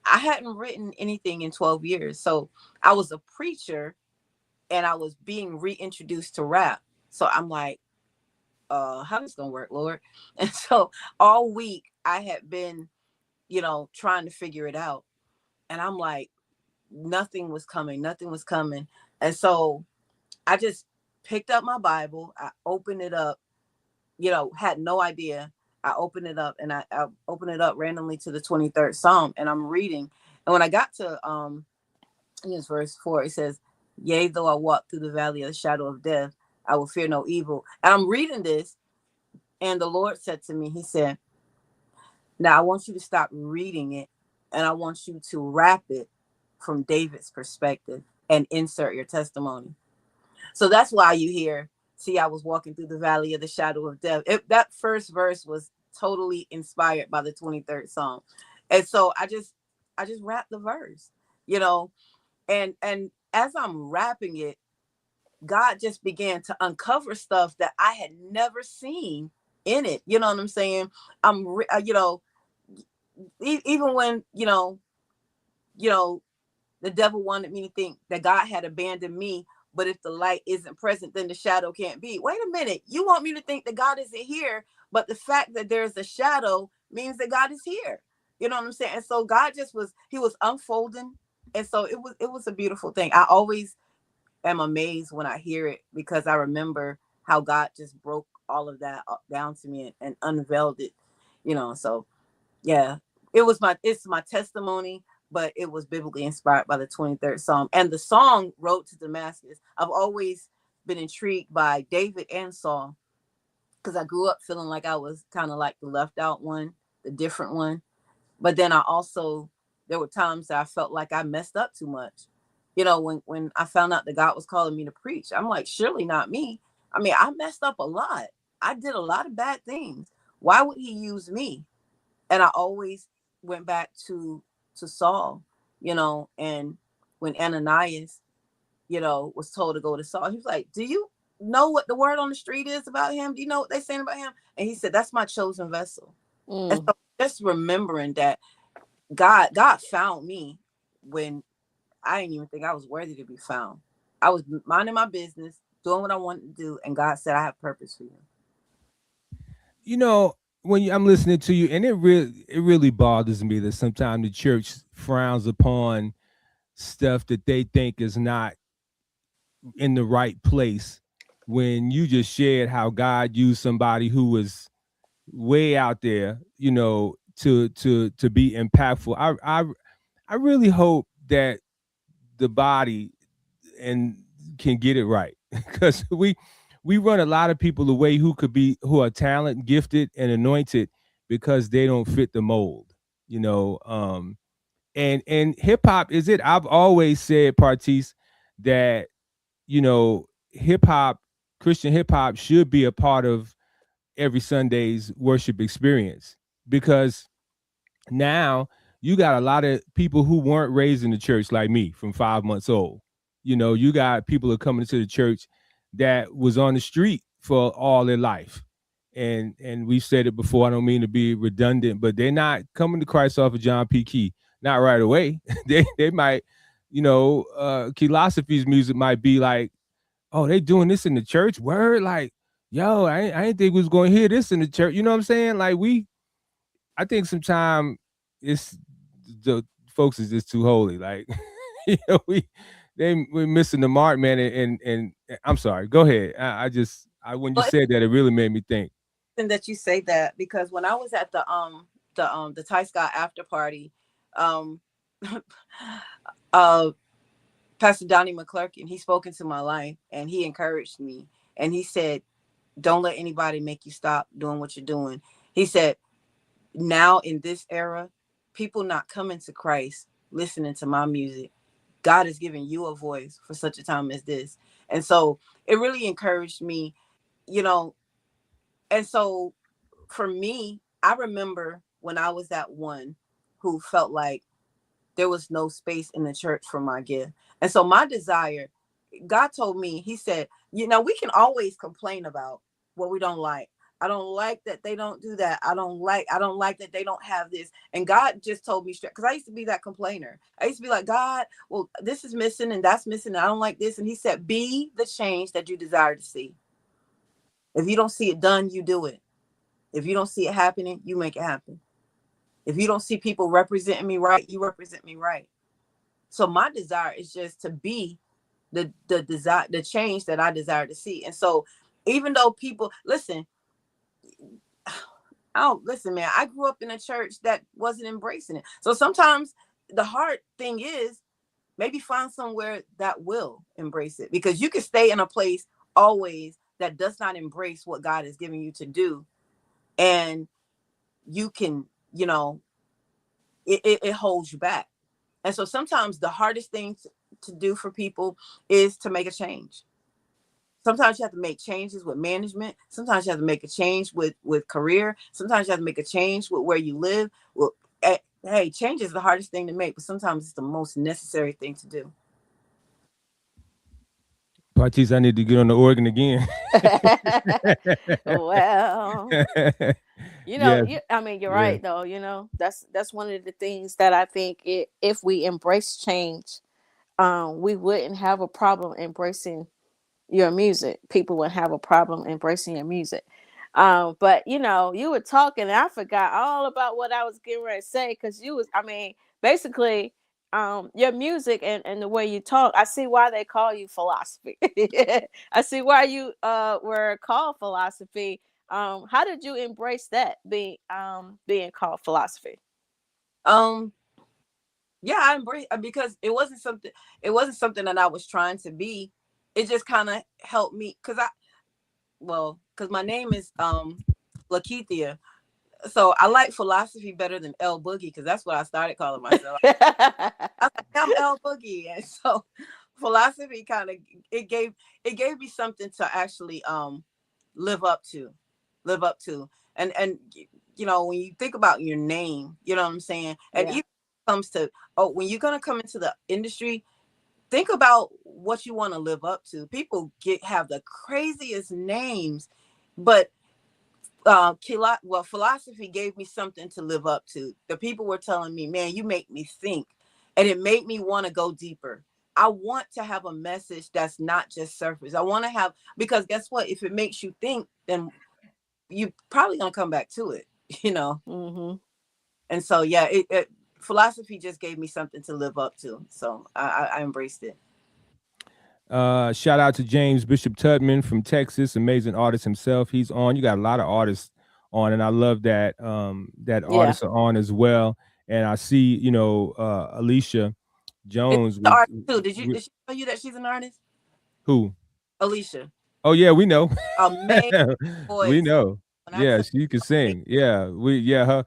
I hadn't written anything in 12 years. So I was a preacher and I was being reintroduced to rap. So I'm like, how this gonna work, Lord? And so all week I had been, you know, trying to figure it out. And I'm like, nothing was coming. And so I just picked up my Bible. I opened it up, you know, had no idea. I opened it up, and I opened it up randomly to the 23rd Psalm, and I'm reading. And when I got to I think it's verse 4, it says, yea, though I walk through the valley of the shadow of death, I will fear no evil. And I'm reading this, and the Lord said to me, he said, now I want you to stop reading it, and I want you to rap it from David's perspective and insert your testimony. So that's why you hear, see, I was walking through the valley of the shadow of death. That first verse was totally inspired by the 23rd Psalm. And so I just rapped the verse, you know, and as I'm rapping it, God just began to uncover stuff that I had never seen in it. You know what I'm saying? You know, even when, you know, the devil wanted me to think that God had abandoned me. But if the light isn't present, then the shadow can't be. Wait a minute. You want me to think that God isn't here, but the fact that there's a shadow means that God is here. You know what I'm saying? And so God he was unfolding. And so it was a beautiful thing. I always am amazed when I hear it, because I remember how God just broke all of that down to me and unveiled it, you know. So yeah, it's my testimony, but it was biblically inspired by the 23rd Psalm. And the song, Road to Damascus, I've always been intrigued by David and Saul, because I grew up feeling like I was kind of like the left out one, the different one. But then there were times that I felt like I messed up too much. You know, when I found out that God was calling me to preach, I'm like, surely not me. I mean, I messed up a lot. I did a lot of bad things. Why would he use me? And I always went back to Saul, you know, and when Ananias, you know, was told to go to Saul, he was like, do you know what the word on the street is about him? Do you know what they're saying about him? And he said, that's my chosen vessel. And so just remembering that God found me when I didn't even think I was worthy to be found. I was minding my business, doing what I wanted to do, and God said, I have purpose for you. You know, when I'm listening to you, and it really bothers me that sometimes the church frowns upon stuff that they think is not in the right place, when you just shared how God used somebody who was way out there, you know, to be impactful. I really hope that the body and can get it right, because we run a lot of people away who are talented, gifted, and anointed, because they don't fit the mold, you know. And hip hop is it. I've always said, Partice, that, you know, hip hop, Christian hip hop, should be a part of every Sunday's worship experience, because now you got a lot of people who weren't raised in the church like me from 5 months old. You know, you got people who are coming to the church that was on the street for all their life. And we've said it before, I don't mean to be redundant, but they're not coming to Christ off of John P. Key, not right away. they might, you know, KEYLOSOPHY's music might be like, oh, they doing this in the church? Word? Like, yo, I didn't think we was going to hear this in the church. You know what I'm saying? Like, I think sometimes it's the folks is just too holy. Like, you know, we're missing the mark, man. And I'm sorry. Go ahead. When you said that, it really made me think. And that you say that, because when I was at the Ty Scott after party, Pastor Donnie McClurkin, he spoke into my life and he encouraged me, and he said, don't let anybody make you stop doing what you're doing. He said, now in this era, people not coming to Christ, listening to my music. God has given you a voice for such a time as this. And so it really encouraged me, you know. And so for me, I remember when I was that one who felt like there was no space in the church for my gift. And so my desire, God told me, he said, you know, we can always complain about what we don't like. I don't like that they don't do that. I don't like that they don't have this. And God just told me straight, because I used to be that complainer. I used to be like, God, well, this is missing and that's missing, and I don't like this. And he said, be the change that you desire to see. If you don't see it done, you do it. If you don't see it happening, you make it happen. If you don't see people representing me right, you represent me right. So my desire is just to be the desire, the change that I desire to see. And so even though people listen, man, I grew up in a church that wasn't embracing it. So sometimes the hard thing is maybe find somewhere that will embrace it, because you can stay in a place always that does not embrace what God is giving you to do. And you can, you know, it holds you back. And so sometimes the hardest thing to do for people is to make a change. Sometimes you have to make changes with management. Sometimes you have to make a change with career. Sometimes you have to make a change with where you live. Well, hey, change is the hardest thing to make, but sometimes it's the most necessary thing to do. Partice, I need to get on the organ again. Well, you know, I mean, you're right though. You know, that's one of the things that I think if we embrace change, we wouldn't have a problem embracing your music. People would have a problem embracing your music. But you know, you were talking and I forgot all about what I was getting ready to say, because basically your music and the way you talk, I see why they call you philosophy. I see why you were called philosophy. How did you embrace that being called philosophy? Yeah, I embrace, because it wasn't something that I was trying to be. It just kind of helped me, because my name is Lakethia. So I like philosophy better than L Boogie, because that's what I started calling myself. I'm L Boogie. And so philosophy kind of, it gave me something to actually live up to. And you know, when you think about your name, you know what I'm saying? And even comes to, when you're gonna come into the industry, think about what you want to live up to. People have the craziest names, but philosophy gave me something to live up to. The people were telling me, man, you make me think. And it made me want to go deeper. I want to have a message that's not just surface. I want to have, because guess what? If it makes you think, then you probably gonna come back to it, you know? Mm-hmm. And so, yeah, philosophy just gave me something to live up to. So I embraced it. Shout out to James Bishop Tubman from Texas, amazing artist himself. He's on. You got a lot of artists on, and I love that that artists are on as well. And I see, Alicia Jones It's the with, artist too. Did she tell you that she's an artist? who? Alicia. Oh yeah, we know. Amazing We voice. know. When I Yeah, tell she can sing. Yeah, her.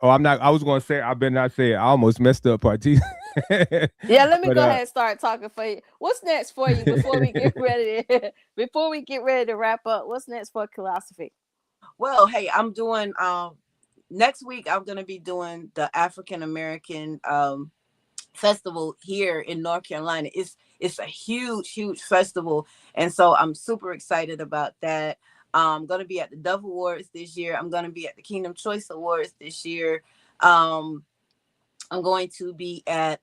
Oh, I'm not. I was going to say. I better not say it. I almost messed up Partice. Yeah, let me But, go ahead and start talking for you. What's next for you before we get ready to wrap up? What's next for KEYLOSOPHY? Well, hey, I'm doing next week I'm gonna be doing the African American festival here in North Carolina. It's a huge festival, and so I'm super excited about that. I'm gonna be at the Dove Awards this year. I'm gonna be at the Kingdom Choice Awards this year. I'm going to be at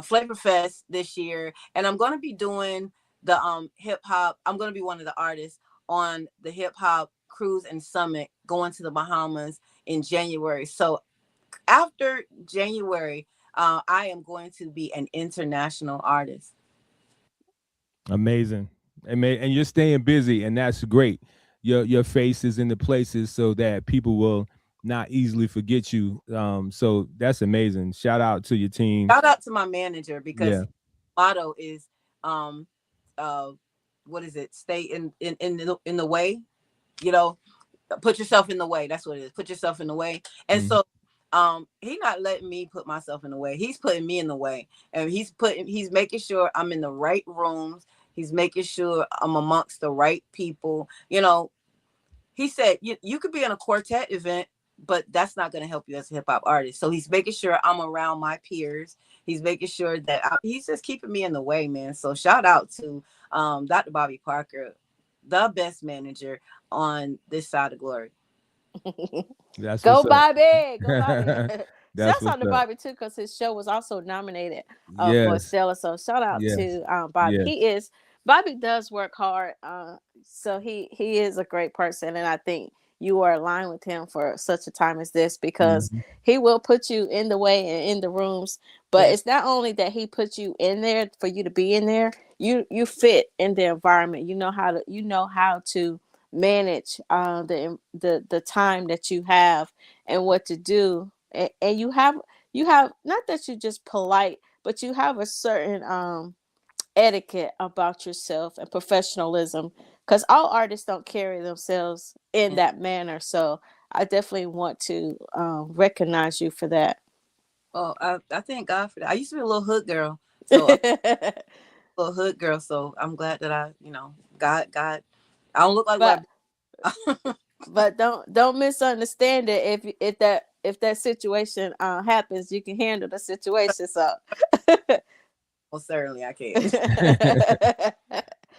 Flavor Fest this year, and I'm going to be doing the hip hop. I'm going to be one of the artists on the hip hop cruise and summit going to the Bahamas in January. So after January, I am going to be an international artist. amazing. And you're staying busy, and that's great. Your face is in the places so that people will not easily forget you. So that's amazing. Shout out to your team. Shout out to my manager, because Yeah. motto is what is it? Stay in the way, put yourself in the way. That's what it is. Put yourself in the way. And so he not letting me put myself in the way. He's putting me in the way, and he's making sure I'm in the right rooms. He's making sure I'm amongst the right people. He said you could be in a quartet event, but that's not going to help you as a hip hop artist. So he's making sure I'm around my peers. He's making sure that he's just keeping me in the way, man. So shout out to Dr. Bobby Parker, the best manager on this side of glory. That's Go what's up. Bobby. Go Bobby. That's Shout out to what's up. Bobby too, because his show was also nominated for Yes. Stella. So shout out Yes. to Bobby. Yes. Bobby does work hard. So he is a great person, and I think you are aligned with him for such a time as this, because he will put you in the way and in the rooms. But it's not only that he puts you in there for you to be in there. You fit in the environment. You know how to manage the time that you have and what to do. And you have not that you're just polite, but you have a certain etiquette about yourself and professionalism, because all artists don't carry themselves in that manner. So I definitely want to recognize you for that. Oh, I thank God for that. I used to be a little hood girl, so So I'm glad that God. I don't look like but what. but don't misunderstand it. If that situation happens, you can handle the situation. So Well, certainly I can.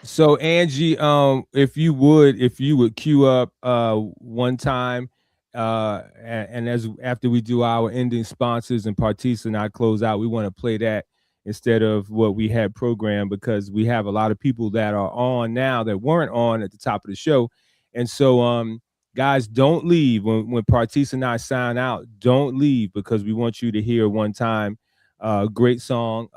So Angee, if you would queue up one time, and as after we do our ending sponsors and Partice and I close out, we want to play that instead of what we had programmed, because we have a lot of people that are on now that weren't on at the top of the show. And so guys, don't leave when Partice and I sign out. Don't leave, because we want you to hear one time. Great song.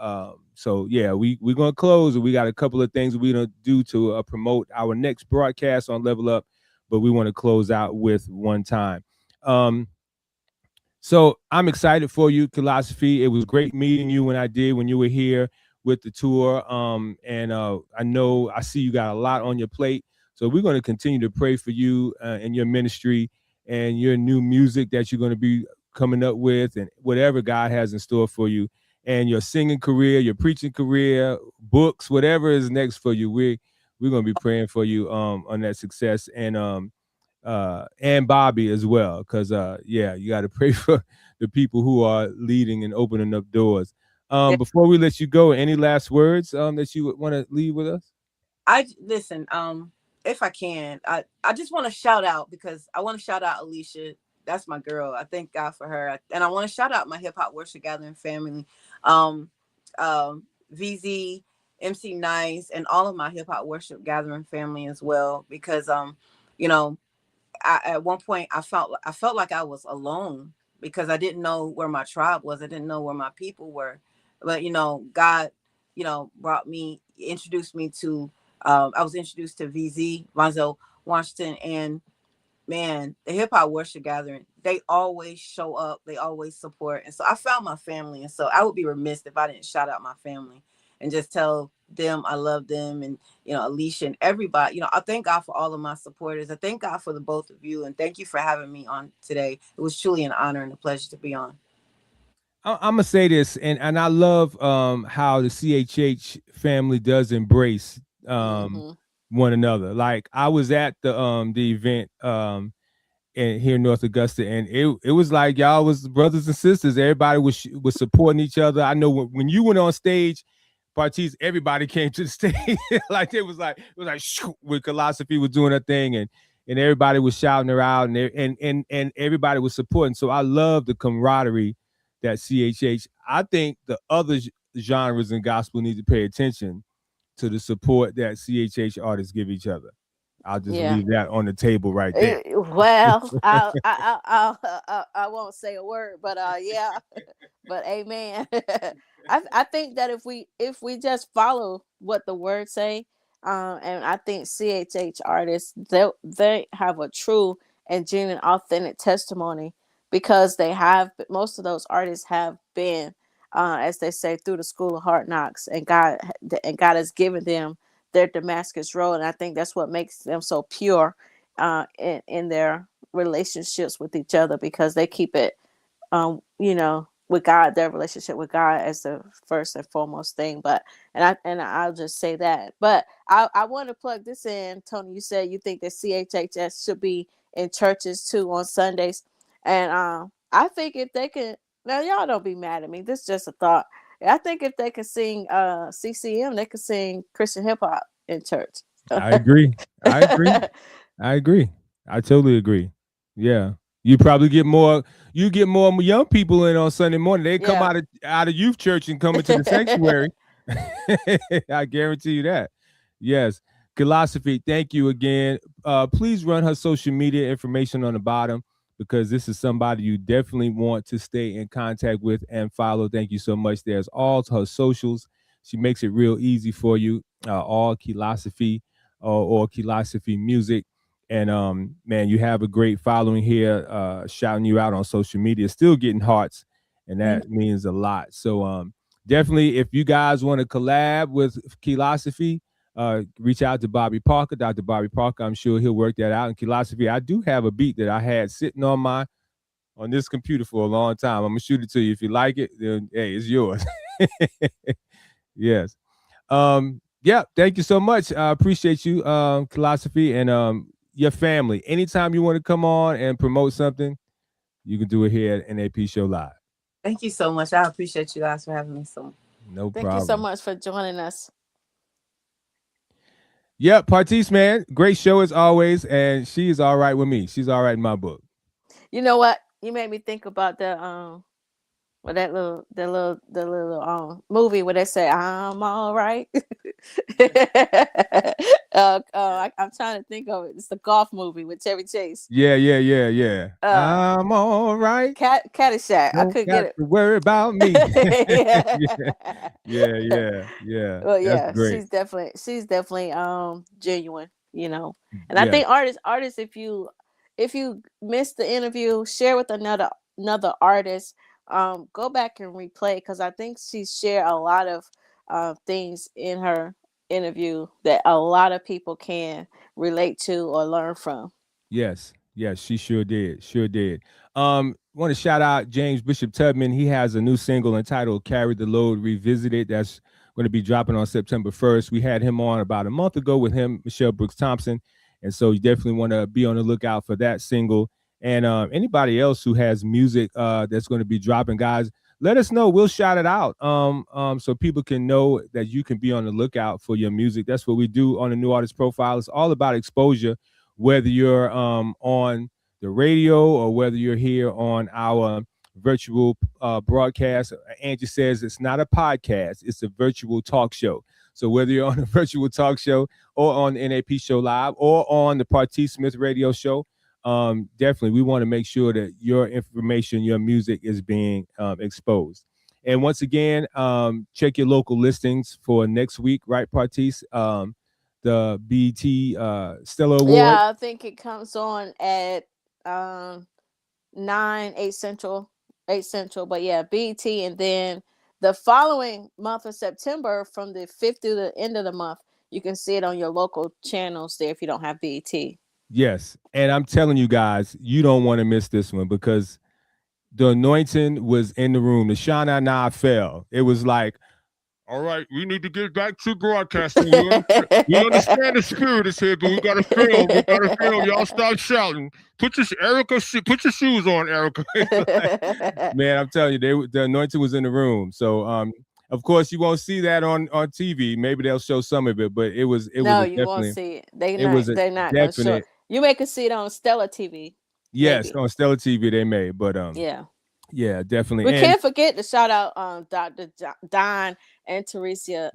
So yeah, we're gonna close, and we got a couple of things we're gonna do to promote our next broadcast on Level Up, but we want to close out with one time. So I'm excited for you, KEYLOSOPHY. It was great meeting you when you were here with the tour. And I see you got a lot on your plate. So we're going to continue to pray for you and your ministry and your new music that you're going to be coming up with, and whatever God has in store for you, and your singing career, your preaching career, books, whatever is next for you. We're going to be praying for you on that success, and Bobby as well, because you got to pray for the people who are leading and opening up doors. Before we let you go, any last words that you want to leave with us? Listen, if I can, I just want to shout out, because I want to shout out Alicia. That's my girl. I thank God for her. And I want to shout out my hip hop worship gathering family, VZ, MC Nice, and all of my hip hop worship gathering family as well, because at one point I felt like I was alone, because I didn't know where my tribe was. I didn't know where my people were. But, God, introduced me to, I was introduced to VZ, Ronzel Washington, and man, the hip hop worship gathering, they always show up, they always support. And so I found my family. And so I would be remiss if I didn't shout out my family and just tell them I love them. And, Alicia and everybody, I thank God for all of my supporters. I thank God for the both of you. And thank you for having me on today. It was truly an honor and a pleasure to be on. I'm gonna say this, and I love how the CHH family does embrace one another. Like I was at the event here in North Augusta, and it was like y'all was brothers and sisters. Everybody was supporting each other. I know when you went on stage, Partice, everybody came to the stage. Like it was like when KEYLOSOPHY was doing her thing, and everybody was shouting her out, and everybody was supporting. So I love the camaraderie that CHH. I think the other genres in gospel need to pay attention to the support that CHH artists give each other. I'll just leave that on the table right there. Well, I won't say a word, but yeah, but amen. I think that if we just follow what the word say, and I think CHH artists, they have a true and genuine, authentic testimony, because most of those artists have been, as they say, through the school of hard knocks, and God has given them their Damascus road. And I think that's what makes them so pure in their relationships with each other, because they keep it, with God, their relationship with God as the first and foremost thing. But I'll just say that. But I want to plug this in. Tony, you said you think that CHHS should be in churches too on Sundays, and I think if they can, now y'all don't be mad at me, this is just a thought. I think if they can sing CCM, they can sing Christian hip hop in church. I agree. I totally agree. Yeah. You probably get more young people in on Sunday morning. They come out of youth church and come into the sanctuary. I guarantee you that. Yes. KEYLOSOPHY, thank you again. Please run her social media information on the bottom, because this is somebody you definitely want to stay in contact with and follow. Thank you so much. There's all her socials. She makes it real easy for you. All KEYLOSOPHY or KEYLOSOPHY music. And man, you have a great following here, shouting you out on social media, still getting hearts, and that means a lot. So definitely, if you guys want to collab with KEYLOSOPHY, reach out to Bobby Parker, Dr. Bobby Parker. I'm sure he'll work that out. And KEYLOSOPHY, I do have a beat that I had sitting on this computer for a long time. I'm gonna shoot it to you. If you like it, then hey, it's yours. Yes. Yeah, thank you so much. I appreciate you, KEYLOSOPHY, and your family. Anytime you want to come on and promote something, you can do it here at NAP Show Live. Thank you so much. I appreciate you guys for having me. No problem. Thank you so much for joining us. Yep, Partice, man, great show as always, and she's all right with me. She's all right in my book. You know what? You made me think about the little movie where they say I'm all right. I'm trying to think of it. It's the golf movie with Chevy Chase. Yeah. I'm all right. Caddyshack. I couldn't get it. To worry about me. Yeah. Well, yeah, that's great. she's definitely genuine, And I think artists, if you missed the interview, share with another artist. Go back and replay, because I think she shared a lot of things in her interview that a lot of people can relate to or learn from. Yes, she sure did. Want to shout out James Bishop Tubman. He has a new single entitled Carry the Load Revisited. That's going to be dropping on September 1st. We had him on about a month ago with him, Michelle Brooks Thompson. And so you definitely want to be on the lookout for that single. And anybody else who has music that's going to be dropping, guys, let us know. We'll shout it out so people can know that you can be on the lookout for your music. That's what we do on the New Artist Profile. It's all about exposure, whether you're on the radio or whether you're here on our virtual broadcast. Angee says it's not a podcast, it's a virtual talk show. So whether you're on a virtual talk show or on the NAP Show Live or on the Partice Smith radio show, definitely we want to make sure that your information, your music is being exposed. And once again, check your local listings for next week, right, Partice? The BET Stellar Award. Yeah, I think it comes on at 8 Central. But yeah, BET, and then the following month of September, from the 5th through the end of the month, you can see it on your local channels there if you don't have BET. Yes, and I'm telling you guys, you don't want to miss this one because the anointing was in the room. The Shana Na fell. It was like, all right, we need to get back to broadcasting. We understand the spirit is here, but we gotta film. We gotta film. Y'all stop shouting. Put your shoes on, Erica. Man, I'm telling you, the anointing was in the room. So of course you won't see that on TV. Maybe they'll show some of it, but it was no, you won't see it. They're not gonna show it. You may can see it on Stellar TV. Yes, maybe. On Stellar TV they may, but yeah, definitely. We can't forget to shout out Dr. Don and Teresa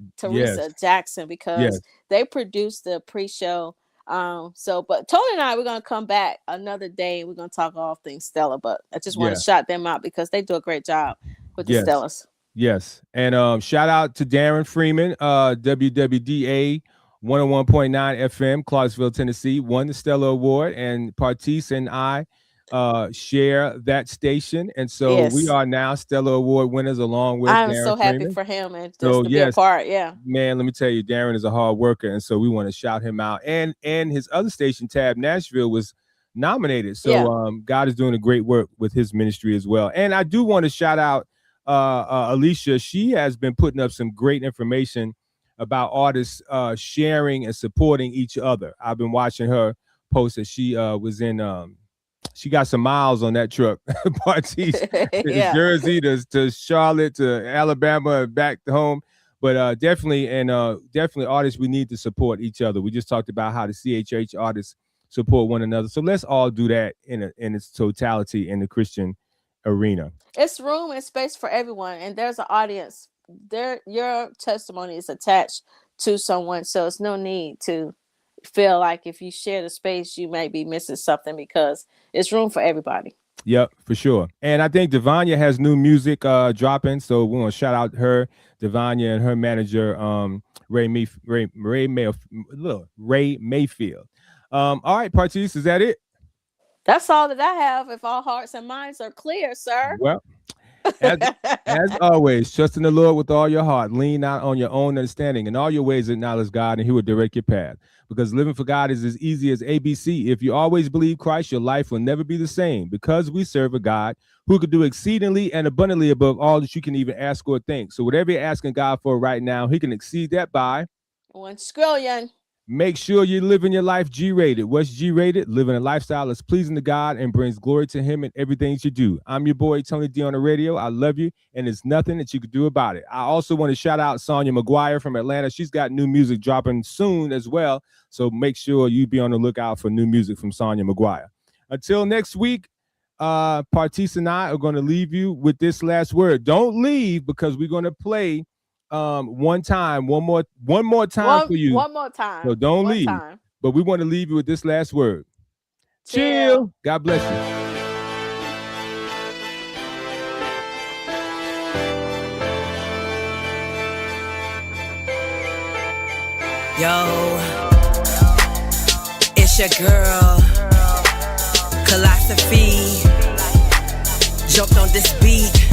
Jackson, because they produced the pre-show. But Tony and I, we're gonna come back another day. We're gonna talk all things Stellar, but I just want to shout them out because they do a great job with the Stellars. Yes, and shout out to Darren Freeman, WWDA 101.9 FM, Clarksville, Tennessee, won the Stellar Award, and Partice and I share that station, and so we are now Stellar Award winners along with I'm Darren so happy Freeman. For him and just to be a part. Man, let me tell you, Darren is a hard worker, and so we want to shout him out. And his other station, Tab Nashville, was nominated, so God is doing a great work with his ministry as well. And I do want to shout out Alicia. She has been putting up some great information about artists sharing and supporting each other. I've been watching her post that she was in she got some miles on that truck. Partice, Jersey to Charlotte to Alabama and back home. But definitely artists, we need to support each other. We just talked about how the CHH artists support one another. So let's all do that in its totality in the Christian arena. It's room and space for everyone, and there's an audience. Your testimony is attached to someone, so it's no need to feel like if you share the space you may be missing something, because it's room for everybody. Yep, for sure. And I think Devanya has new music dropping, so we want to shout out her, Devanya, and her manager Ray Mayfield. All right, Partice, is that it? That's all that I have. If all hearts and minds are clear, sir. Well, as always, trust in the Lord with all your heart. Lean not on your own understanding. In all your ways acknowledge God, and he will direct your path. Because living for God is as easy as ABC. If you always believe Christ, your life will never be the same. Because we serve a God who could do exceedingly and abundantly above all that you can even ask or think. So whatever you're asking God for right now, he can exceed that by 1 trillion. Make sure you're living your life G-rated. What's G-rated? Living a lifestyle that's pleasing to God and brings glory to him in everything you do. I'm your boy, Tony D on the radio. I love you, and there's nothing that you could do about it. I also want to shout out Sonia McGuire from Atlanta. She's got new music dropping soon as well, so make sure you be on the lookout for new music from Sonia McGuire. Until next week, Partice and I are going to leave you with this last word. Don't leave, because we're going to play one more time for you. One more time. So don't leave. But we want to leave you with this last word. Chill. God bless you. Yo, it's your girl, KEYLOSOPHY. Jumped on this beat.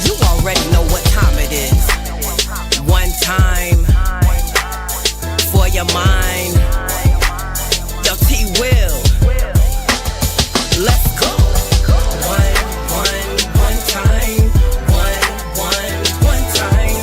You already know what time it is. One time for your mind. Yo, T-Will. Let's go. One time. One time. One time.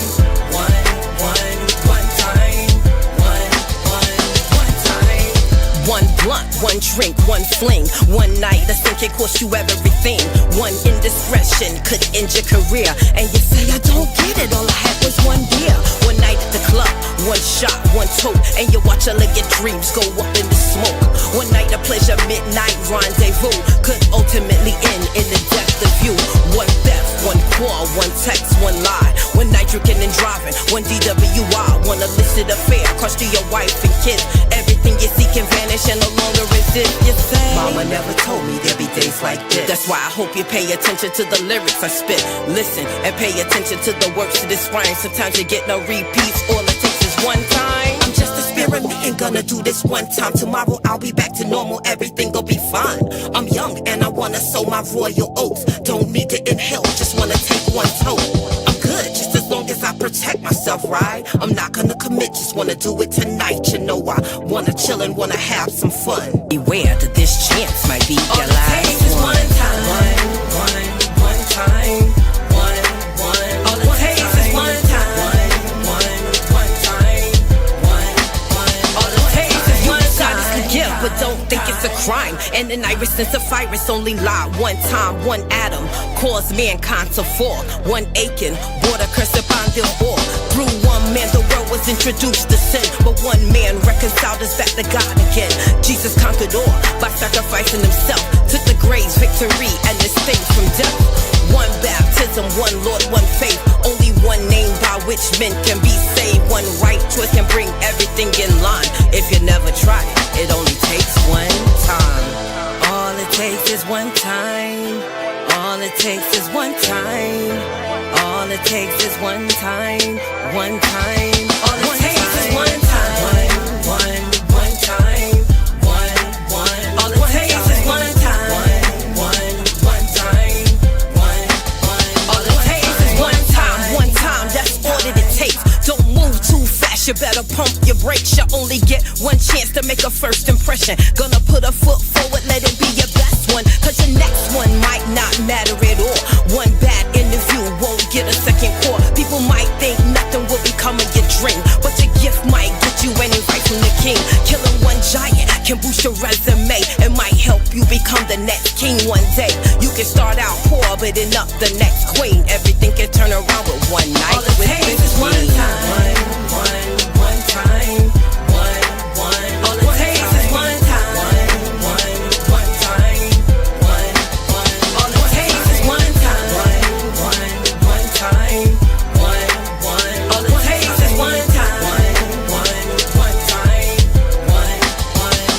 One blunt, one drink, one fling. One night, a sin can cost you everything. One indiscretion could end your career. And you say, I don't get it, all I had was one beer. One night at the club, one shot, one toke. And you watch all of your dreams go up in the smoke. One night, a pleasure midnight rendezvous could ultimately end in the depth of you. One theft, one call, one text, one lie, one night drinking and driving, one DWI, one illicit affair, cost you your wife and kids. Everything you see can vanish and no longer exist. You say, Mama never told me there'd be days like this. That's why I hope you pay attention to the lyrics I spit. Listen and pay attention to the words of this rhyme. Sometimes you get no repeats, all it takes is one time. I'm just a spirit, me ain't gonna do this one time. Tomorrow I'll be back to normal, everything will be fine. I'm young and I wanna sow my royal oats. Don't need to inhale, just wanna take one toke. I'm good, just as long as I protect myself, right? I'm not gonna commit, just wanna do it tonight. You know I wanna chill and wanna have some fun. Beware that this chance might be your last one. One time, one time, one. All it takes is one time, one time, one. All it takes is one time. You give, but don't think it's a crime. And an iris sense of virus only lie one time, one atom caused mankind to fall. One aching brought a curse upon them all. Through one man the world was introduced to sin, but one man reconciled us back to God again. Jesus conquered all by sacrificing himself, took the grave's victory and the sting from death. One baptism, one Lord, one faith, only one name by which men can be saved. One right choice can bring everything in line. If you never try it, it only takes one time. All it takes is one time. All it takes is one time. All it takes is one time. One time. All it takes is one time. One time. One. All it takes is one time. One time. One. All it takes is one time. One time. That's all that it takes. Don't move too fast. You better pump your brakes. You only get one chance to make a first impression. Gonna put a foot forward, let it be your best one. Cause your next one might not matter at all. One bad interview won't get a second call. People might think nothing will become of your dream, but your gift might get you an invite from the king. Killing one giant can boost your resume. It might help you become the next king one day. You can start out poor, but end up the next queen. Everything can turn around with one night. All it takes is one time. One time. One. All it takes is one time. One time. One. All it takes is one time. One time. One. All it takes is one time. One time. One.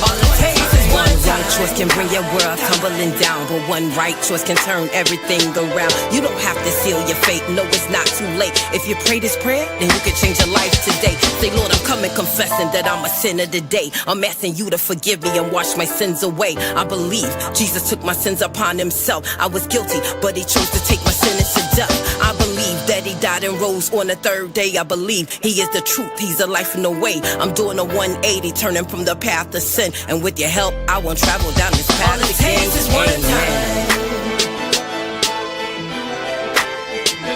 All it takes is one time. One choice can bring your world tumbling down, but one right choice can turn everything around. You don't have to seal your fate, no it's not too late. If you pray this prayer, then you can change your life today. Say, Lord, I'm coming confessing that I'm a sinner today. I'm asking you to forgive me and wash my sins away. I believe Jesus took my sins upon himself. I was guilty, but he chose to take my sin into death. I believe that he died and rose on the third day. I believe he is the truth, he's the life and the way. I'm doing a 180, turning from the path of sin, and with your help, I won't travel down this path again. All it takes is one time.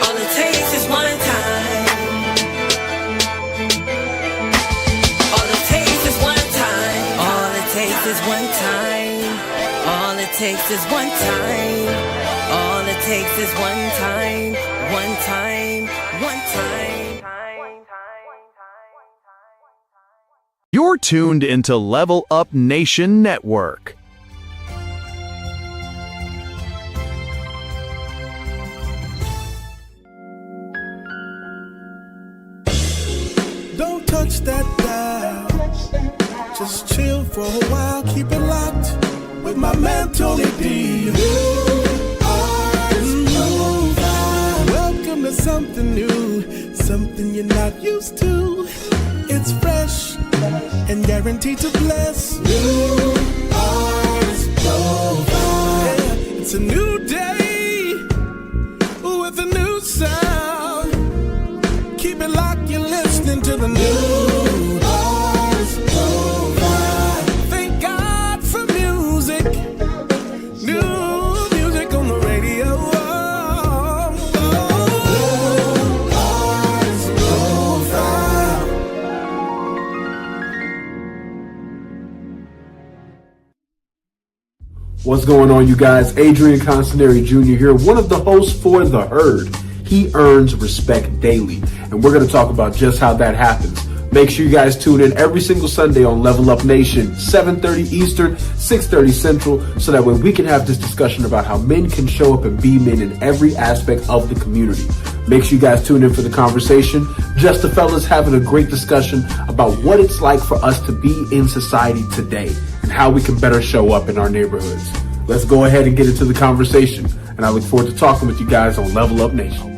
All it takes is one time. All it takes is one time. All it takes is one time. All it takes is one time. All it takes is one time. One time. One time. You're tuned into Level Up Nation Network. Don't touch that dial. Just chill for a while, keep it locked with my man Tony D. Welcome to something new, something you're not used to. It's fresh and guaranteed to bless. New Artist Profile. Yeah, it's a new day with a new sound. Keep it locked, you're listening to the new Artist Profile. Thank God for music. New music on the radio. What's going on, you guys? Adrian Constaneri Jr. here, one of the hosts for The Herd. He earns respect daily, and we're going to talk about just how that happens. Make sure you guys tune in every single Sunday on Level Up Nation, 7:30 Eastern, 6:30 Central, so that way we can have this discussion about how men can show up and be men in every aspect of the community. Make sure you guys tune in for the conversation. Just the fellas having a great discussion about what it's like for us to be in society today and how we can better show up in our neighborhoods. Let's go ahead and get into the conversation, and I look forward to talking with you guys on Level Up Nation.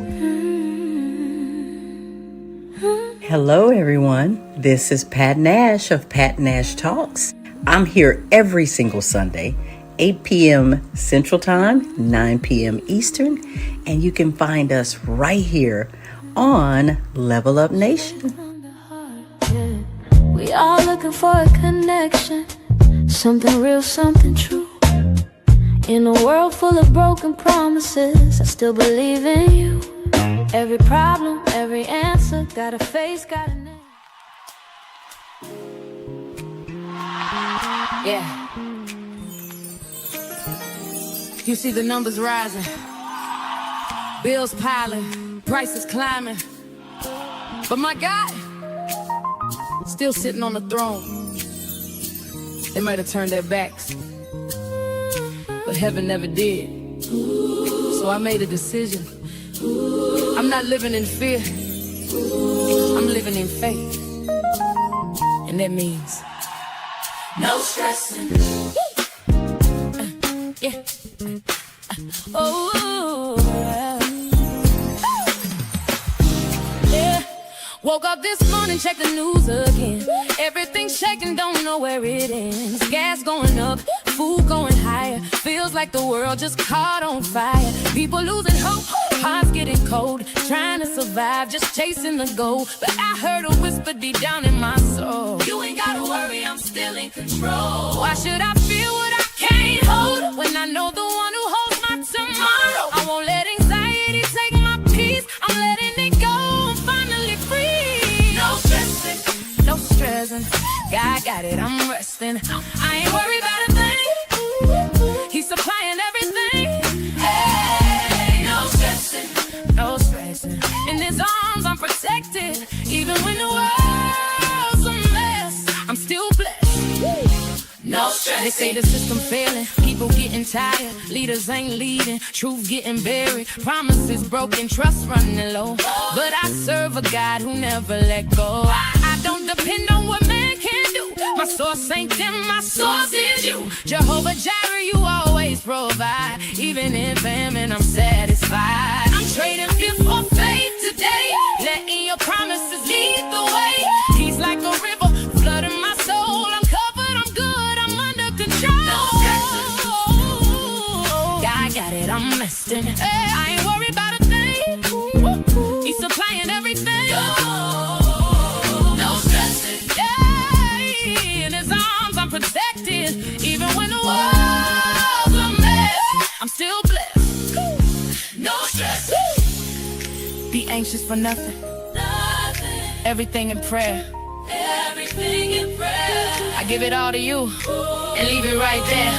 Hello, everyone. This is Pat Nash of Pat Nash Talks. I'm here every single Sunday, 8 p.m. Central Time, 9 p.m. Eastern, and you can find us right here on Level Up Nation. We all looking for a connection, something real, something true. In a world full of broken promises, I still believe in you. Every problem, every answer, got a face, got a name. Yeah. You see the numbers rising, bills piling, prices climbing, but my God, still sitting on the throne. They might have turned their backs, but heaven never did. So I made a decision. I'm not living in fear, I'm living in faith. And that means no stressing. Yeah. Oh, yeah. Woke up this morning, check the news again. Everything's shaking, don't know where it ends. Gas going up, food going higher. Feels like the world just caught on fire. People losing hope, hearts getting cold. Trying to survive, just chasing the goal. But I heard a whisper deep down in my soul. You ain't gotta worry, I'm still in control. Why should I feel what I can't hold when I know the one who holds my tomorrow? I won't let anxiety take my peace. I'm letting it go, I'm finally free. No stressing, no stressing. God got it, I'm resting. I ain't worried about a thing. He's supplying everything. Hey, no stressing, no stressing. In his arms I'm protected. Even when the world's a mess, I'm still blessed. No stress. They say the system failing, people getting tired, leaders ain't leading, truth getting buried, promises broken, trust running low. But I serve a God who never let go. I don't depend on what man can do. My source ain't them, my source is you. Jehovah Jireh, you always provide. Even in famine, I'm satisfied. I'm trading fear for faith today, letting your promises lead the way. He's like a river, flooding my soul. I'm covered, I'm good, I'm under control. No God got it, I'm resting. Hey, I ain't worried about a thing. He's supplying everything. No stressing. Yeah, in his arms I'm protected. Even when the world's a mess, I'm still blessed. No stress. Be anxious for nothing. Everything in prayer. Everything in prayer. I give it all to you and leave it right there.